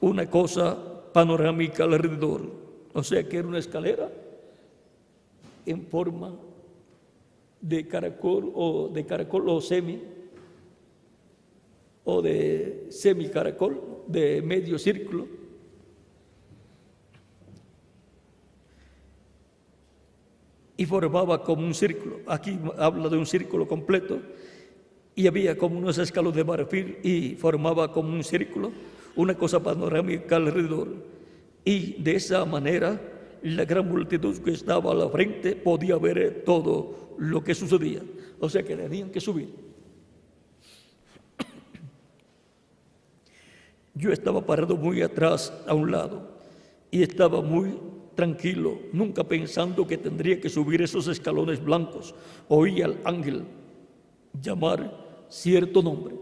una cosa panorámica alrededor. O sea que era una escalera en forma de caracol o semicaracol, de medio círculo. Y formaba como un círculo. Aquí habla de un círculo completo. Y había como unos escalones de marfil y formaba como un círculo, una cosa panorámica alrededor. Y de esa manera, la gran multitud que estaba a la frente podía ver todo lo que sucedía. O sea que tenían que subir. Yo estaba parado muy atrás, a un lado, y estaba muy tranquilo, nunca pensando que tendría que subir esos escalones blancos. Oí al ángel llamar cierto nombre.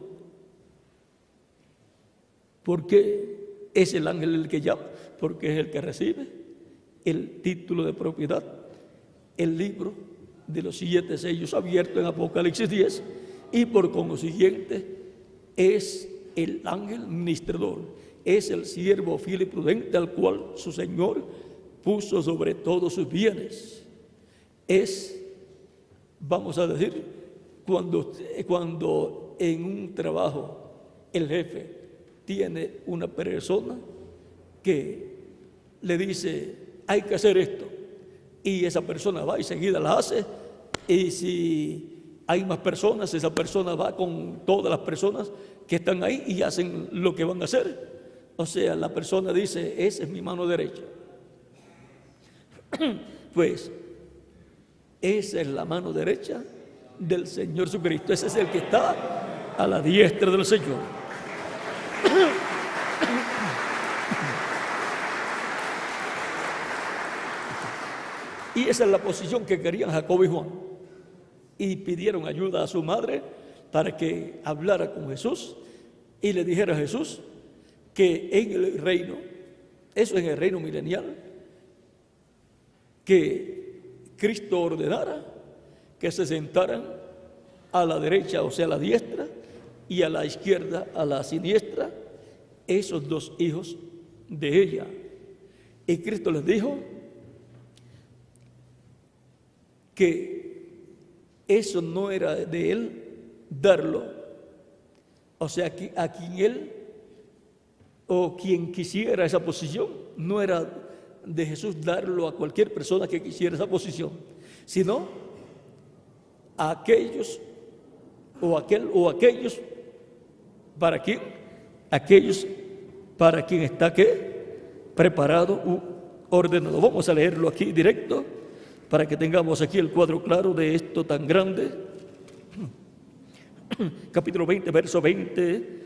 ¿Por qué es el ángel el que llama? Porque es el que recibe el título de propiedad, el libro de los 7 sellos abierto en Apocalipsis 10, y por consiguiente es el ángel ministrador, es el siervo fiel y prudente al cual su Señor puso sobre todos sus bienes. Es, vamos a decir, cuando en un trabajo el jefe tiene una persona que le dice, hay que hacer esto, y esa persona va y seguida la hace, y si hay más personas, esa persona va con todas las personas que están ahí y hacen lo que van a hacer. O sea, la persona dice, esa es mi mano derecha. Pues, esa es la mano derecha del Señor Jesucristo. Ese es el que está a la diestra del Señor. Y esa es la posición que querían Jacobo y Juan. Y pidieron ayuda a su madre para que hablara con Jesús y le dijera a Jesús que en el reino, eso en el reino milenial, que Cristo ordenara que se sentaran a la derecha, o sea, a la diestra, y a la izquierda, a la siniestra, esos 2 hijos de ella. Y Cristo les dijo que eso no era de él darlo, o sea, que a quien él o quien quisiera esa posición, no era de Jesús darlo a cualquier persona que quisiera esa posición, sino a aquellos o aquellos para quien, aquellos para quien está preparado u ordenado. Vamos a leerlo aquí directo para que tengamos aquí el cuadro claro de esto tan grande. capítulo 20, verso 20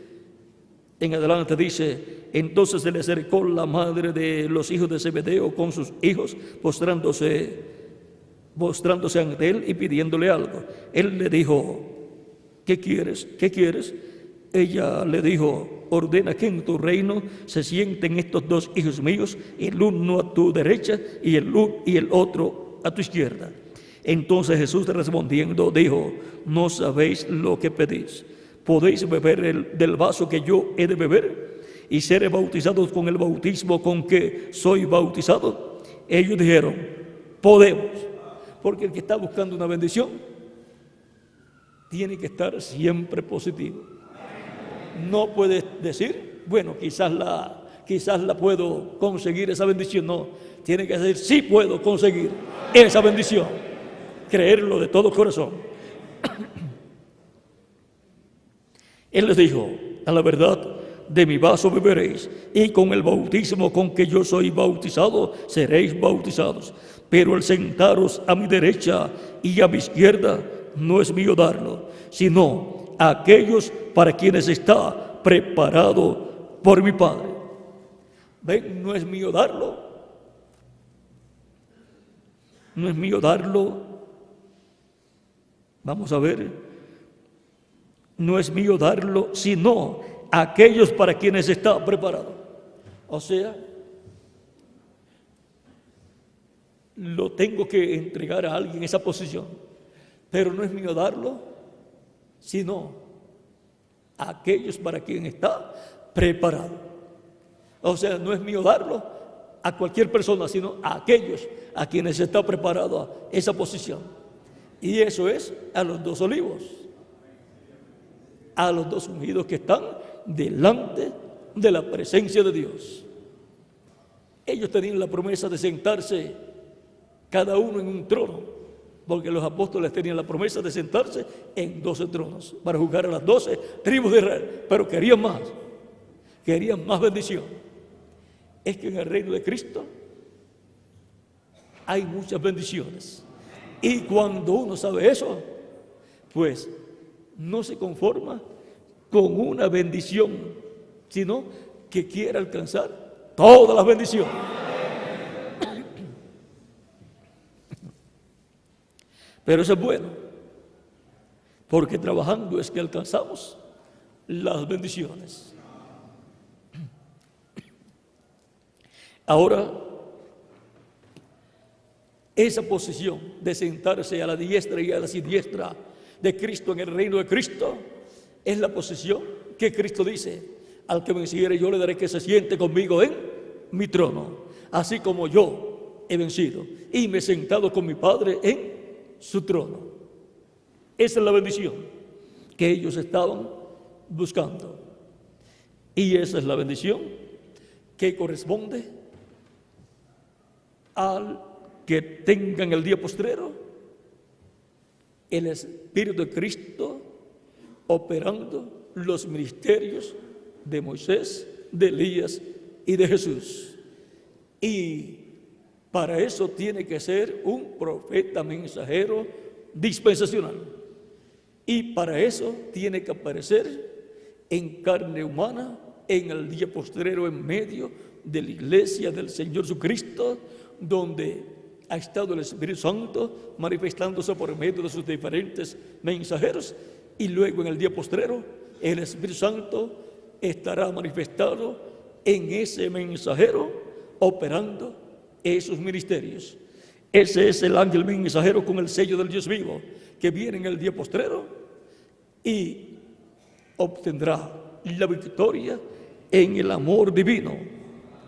en adelante dice: entonces se le acercó la madre de los hijos de Zebedeo con sus hijos, postrándose ante él y pidiéndole algo. Él le dijo: ¿qué quieres? ¿Qué quieres? Ella le dijo: ordena que en tu reino se sienten estos dos hijos míos, el uno a tu derecha y el otro a tu izquierda. Entonces Jesús respondiendo dijo: no sabéis lo que pedís. ¿Podéis beber del vaso que yo he de beber y ser bautizados con el bautismo con que soy bautizado? Ellos dijeron: podemos. Porque el que está buscando una bendición tiene que estar siempre positivo. No puedes decir: bueno, quizás la puedo conseguir esa bendición. No, tiene que decir: sí puedo conseguir esa bendición. Creerlo de todo corazón. Él les dijo: a la verdad, de mi vaso beberéis, y con el bautismo con que yo soy bautizado, seréis bautizados. Pero el sentaros a mi derecha y a mi izquierda no es mío darlo, sino a aquellos para quienes está preparado por mi Padre. ¿Ven? No es mío darlo. No es mío darlo. Vamos a ver. No es mío darlo, sino a aquellos para quienes está preparado. O sea, lo tengo que entregar a alguien esa posición, pero no es mío darlo, sino a aquellos para quienes está preparado. O sea, no es mío darlo a cualquier persona, sino a aquellos a quienes está preparado esa posición. Y eso es a los dos olivos, a los dos ungidos que están delante de la presencia de Dios. Ellos tenían la promesa de sentarse cada uno en un trono, porque los apóstoles tenían la promesa de sentarse en 12 tronos para juzgar a las 12 tribus de Israel, pero querían más bendición. Es que en el reino de Cristo hay muchas bendiciones, y cuando uno sabe eso, pues no se conforma con una bendición, sino que quiere alcanzar todas las bendiciones. Pero eso es bueno, porque trabajando es que alcanzamos las bendiciones. Ahora, esa posición de sentarse a la diestra y a la siniestra de Cristo en el reino de Cristo es la posición que Cristo dice: al que venciere yo le daré que se siente conmigo en mi trono, así como yo he vencido y me he sentado con mi Padre en su trono. Esa es la bendición que ellos estaban buscando, y esa es la bendición que corresponde al que tenga en el día postrero el Espíritu de Cristo operando los ministerios de Moisés, de Elías y de Jesús. Y para eso tiene que ser un profeta mensajero dispensacional. Y para eso tiene que aparecer en carne humana en el día postrero, en medio de la iglesia del Señor Jesucristo, donde ha estado el Espíritu Santo manifestándose por medio de sus diferentes mensajeros, y luego en el día postrero el Espíritu Santo estará manifestado en ese mensajero operando esos ministerios. Ese es el ángel mensajero con el sello del Dios vivo, que viene en el día postrero y obtendrá la victoria en el amor divino,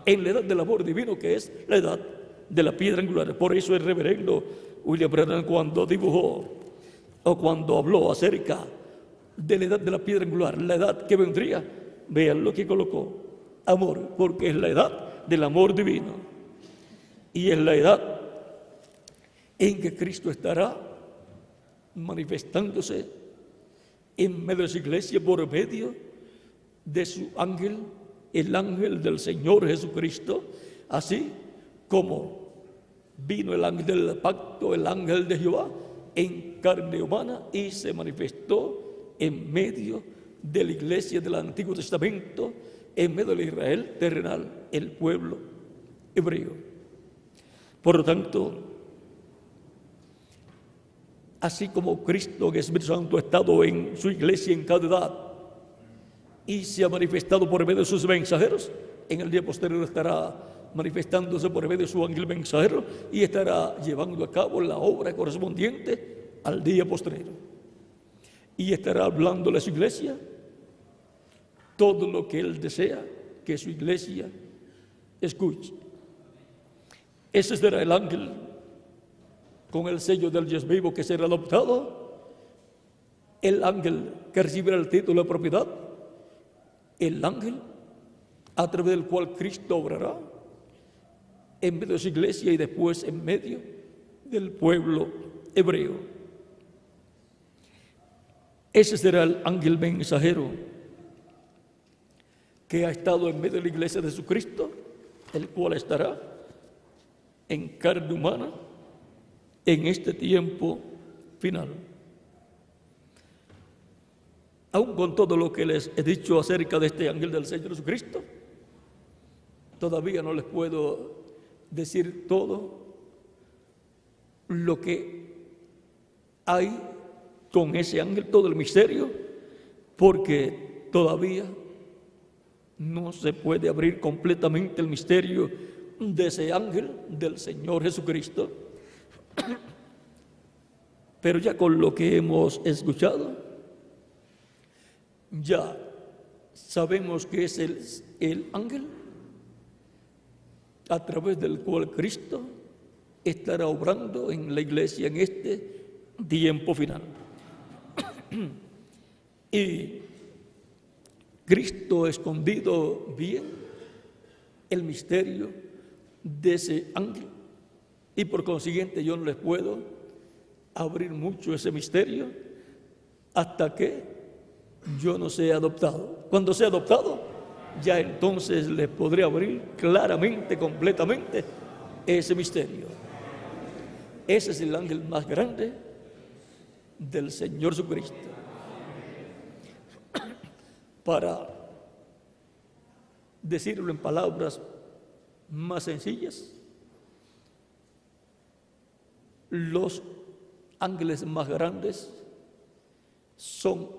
en la edad del amor divino, que es la edad de la piedra angular. Por eso el reverendo William Branham, cuando dibujó o cuando habló acerca de la edad de la piedra angular, la edad que vendría, vean lo que colocó: amor, porque es la edad del amor divino, y es la edad en que Cristo estará manifestándose en medio de su iglesia por medio de su ángel, el ángel del Señor Jesucristo, así como vino el ángel del pacto, el ángel de Jehová, en carne humana, y se manifestó en medio de la iglesia del Antiguo Testamento, en medio del Israel terrenal, el pueblo hebreo. Por lo tanto, así como Cristo, el Espíritu Santo, ha estado en su iglesia en cada edad y se ha manifestado por medio de sus mensajeros, en el día posterior estará manifestándose por medio de su ángel mensajero y estará llevando a cabo la obra correspondiente al día posterior. Y estará hablándole a su iglesia todo lo que Él desea que su iglesia escuche. Ese será el ángel con el sello del Dios vivo que será adoptado, el ángel que recibirá el título de propiedad, el ángel a través del cual Cristo obrará en medio de su iglesia y después en medio del pueblo hebreo. Ese será el ángel mensajero que ha estado en medio de la iglesia de Jesucristo, el cual estará en carne humana en este tiempo final. Aún con todo lo que les he dicho acerca de este ángel del Señor Jesucristo, todavía no les puedo decir todo lo que hay con ese ángel, todo el misterio, porque todavía no se puede abrir completamente el misterio de ese ángel del Señor Jesucristo. Pero ya con lo que hemos escuchado, ya sabemos que es el ángel a través del cual Cristo estará obrando en la iglesia en este tiempo final. Y Cristo ha escondido bien el misterio de ese ángel, y por consiguiente yo no les puedo abrir mucho ese misterio hasta que yo no sea adoptado. Cuando sea adoptado, ya entonces les podré abrir claramente, completamente ese misterio. Ese es el ángel más grande del Señor Jesucristo. Para decirlo en palabras más sencillas, los ángeles más grandes son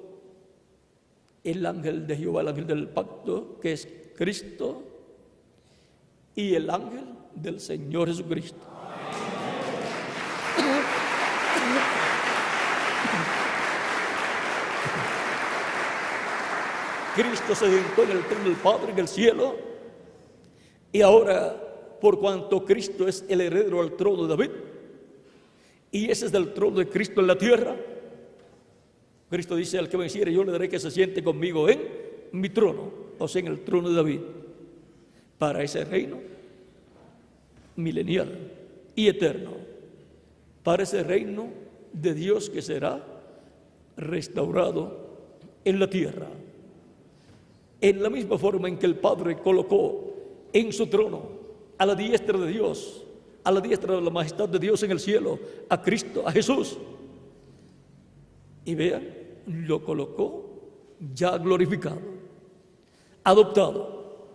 el ángel de Jehová, el ángel del pacto, que es Cristo, y el ángel del Señor Jesucristo. Cristo se sentó en el trono del Padre en el cielo, y ahora, por cuanto Cristo es el heredero al trono de David, y ese es del trono de Cristo en la tierra, Cristo dice: al que venciere yo le daré que se siente conmigo en mi trono, o sea, en el trono de David, para ese reino milenial y eterno, para ese reino de Dios que será restaurado en la tierra. En la misma forma en que el Padre colocó en su trono a la diestra de Dios, a la diestra de la majestad de Dios en el cielo, a Cristo, a Jesús, y vean, lo colocó ya glorificado, adoptado.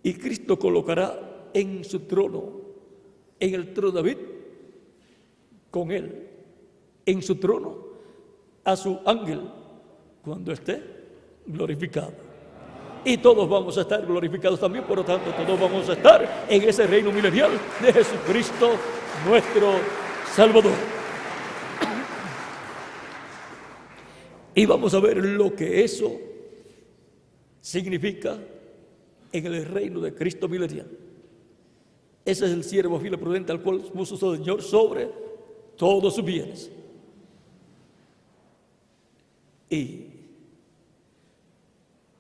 Y Cristo colocará en su trono, en el trono de David, con él, en su trono, a su ángel, cuando esté glorificado. Y todos vamos a estar glorificados también, por lo tanto, todos vamos a estar en ese reino milenial de Jesucristo, nuestro Salvador. Y vamos a ver lo que eso significa en el reino de Cristo milenial. Ese es el siervo fiel y prudente al cual puso su Señor sobre todos sus bienes. Y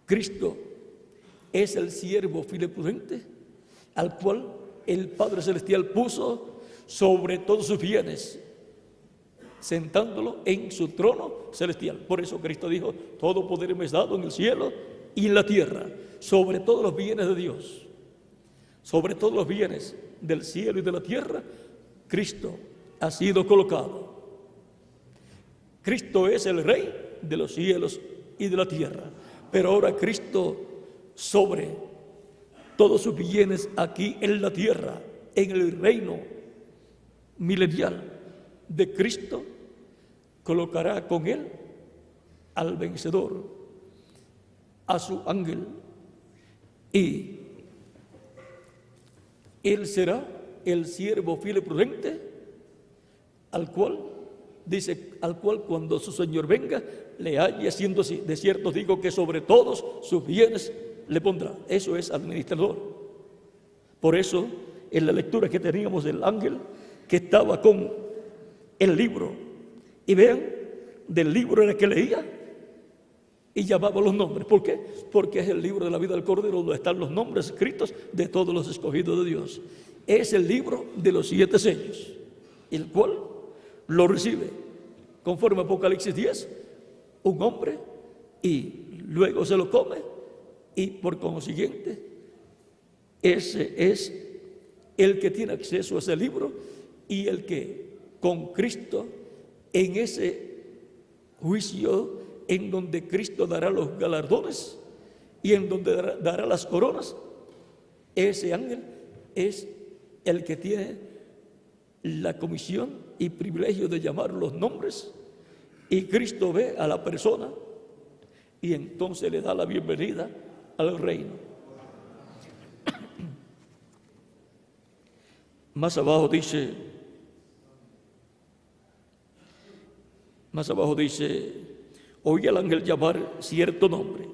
Cristo es el siervo fiel y prudente al cual el Padre Celestial puso sobre todos sus bienes, sentándolo en su trono celestial. Por eso Cristo dijo: todo poder me es dado en el cielo y en la tierra. Sobre todos los bienes de Dios, sobre todos los bienes del cielo y de la tierra, Cristo ha sido colocado. Cristo es el Rey de los cielos y de la tierra. Pero ahora Cristo, sobre todos sus bienes aquí en la tierra, en el reino milenial de Cristo, colocará con él al vencedor, a su ángel, y él será el siervo fiel y prudente, al cual cuando su Señor venga le halle haciendo así. De cierto digo que sobre todos sus bienes le pondrá. Eso es administrador. Por eso, en la lectura que teníamos del ángel que estaba con el libro, y vean, del libro en el que leía y llamaba los nombres. ¿Por qué? Porque es el libro de la vida del Cordero, donde están los nombres escritos de todos los escogidos de Dios. Es el libro de los 7 sellos, el cual lo recibe, conforme a Apocalipsis 10, un hombre, y luego se lo come, y por consiguiente, ese es el que tiene acceso a ese libro, y el que con Cristo, en ese juicio, en donde Cristo dará los galardones y en donde dará las coronas, ese ángel es el que tiene la comisión y privilegio de llamar los nombres, y Cristo ve a la persona y entonces le da la bienvenida al reino. Más abajo dice, oí al ángel llamar cierto nombre.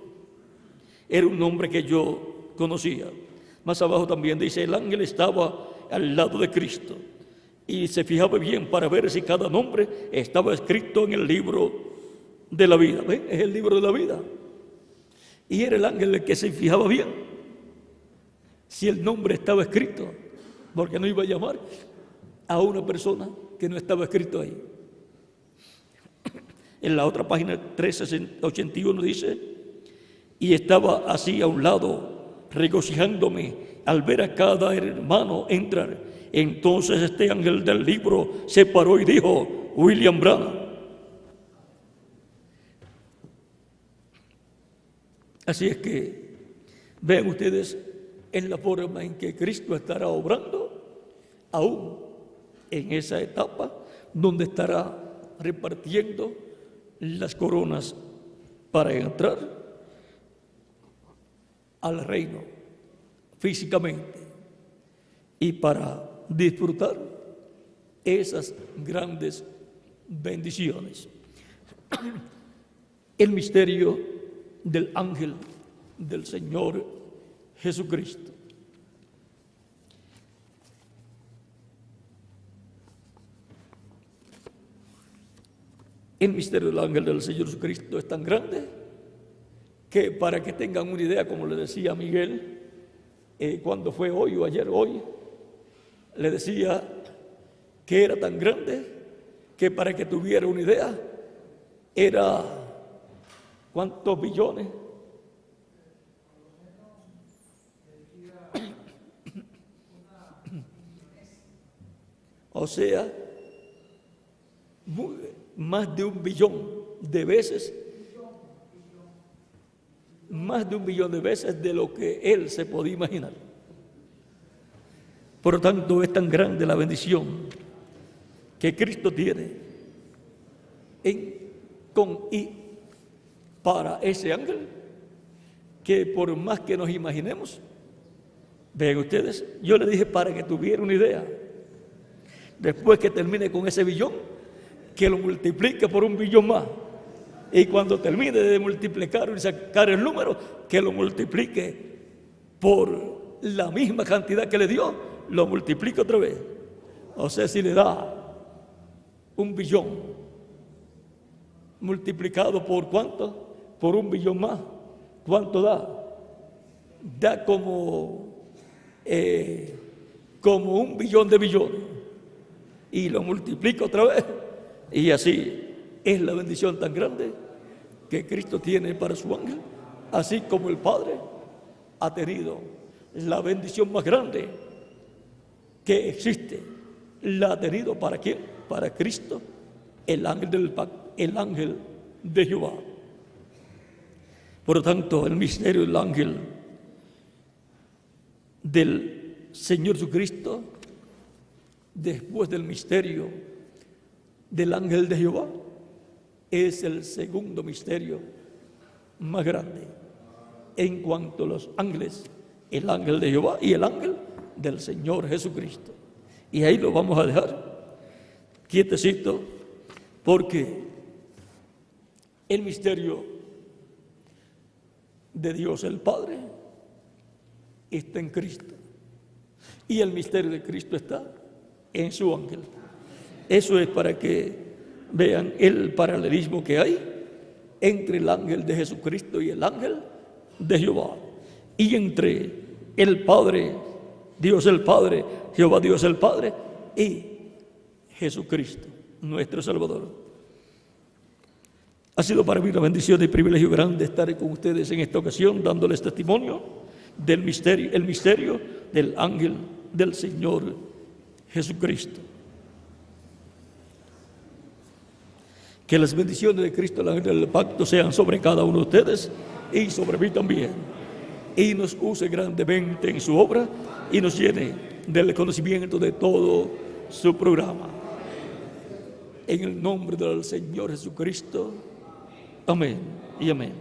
Era un nombre que yo conocía. Más abajo también dice, el ángel estaba al lado de Cristo y se fijaba bien para ver si cada nombre estaba escrito en el libro de la vida. ¿Ven? Es el libro de la vida. Y era el ángel el que se fijaba bien si el nombre estaba escrito, porque no iba a llamar a una persona que no estaba escrito ahí. En la otra página 1381 dice, y estaba así a un lado, regocijándome al ver a cada hermano entrar. Entonces este ángel del libro se paró y dijo, William Branham. Así es que vean ustedes en la forma en que Cristo estará obrando, aún en esa etapa donde estará repartiendo las coronas para entrar al reino físicamente y para disfrutar esas grandes bendiciones. El misterio del ángel del Señor Jesucristo. El misterio del ángel del Señor Jesucristo es tan grande que, para que tengan una idea, como le decía Miguel, cuando fue hoy o ayer, le decía que era tan grande que, para que tuviera una idea, era ¿cuántos billones? O sea, más de 1 billón de veces, más de 1 billón de veces de lo que él se podía imaginar. Por lo tanto, es tan grande la bendición que Cristo tiene con y para ese ángel, que por más que nos imaginemos, vean ustedes, yo le dije para que tuviera una idea, después que termine con ese billón, que lo multiplique por 1 billón más, y cuando termine de multiplicar y sacar el número, que lo multiplique por la misma cantidad que le dio, lo multiplique otra vez. O sea, si le da 1 billón multiplicado por ¿cuánto? Por 1 billón más, ¿cuánto da? Da como 1 billón de billones, y lo multiplica otra vez, y así es la bendición tan grande que Cristo tiene para su ángel, así como el Padre ha tenido la bendición más grande que existe. La ha tenido ¿para quién? Para Cristo, el ángel del pacto, el ángel de Jehová. Por lo tanto, el misterio del ángel del Señor Jesucristo, después del misterio del ángel de Jehová, es el segundo misterio más grande en cuanto a los ángeles, el ángel de Jehová y el ángel del Señor Jesucristo. Y ahí lo vamos a dejar quietecito, porque el misterio de Dios el Padre está en Cristo y el misterio de Cristo está en su ángel. Eso es para que vean el paralelismo que hay entre el ángel de Jesucristo y el ángel de Jehová, y entre el Padre, Dios el Padre, Jehová Dios el Padre, y Jesucristo, nuestro Salvador. Ha sido para mí una bendición y privilegio grande estar con ustedes en esta ocasión, dándoles testimonio del misterio, el misterio del ángel del Señor Jesucristo. Que las bendiciones de Cristo, el ángel del pacto, sean sobre cada uno de ustedes y sobre mí también. Y nos use grandemente en su obra y nos llene del conocimiento de todo su programa. En el nombre del Señor Jesucristo. Amén y amén.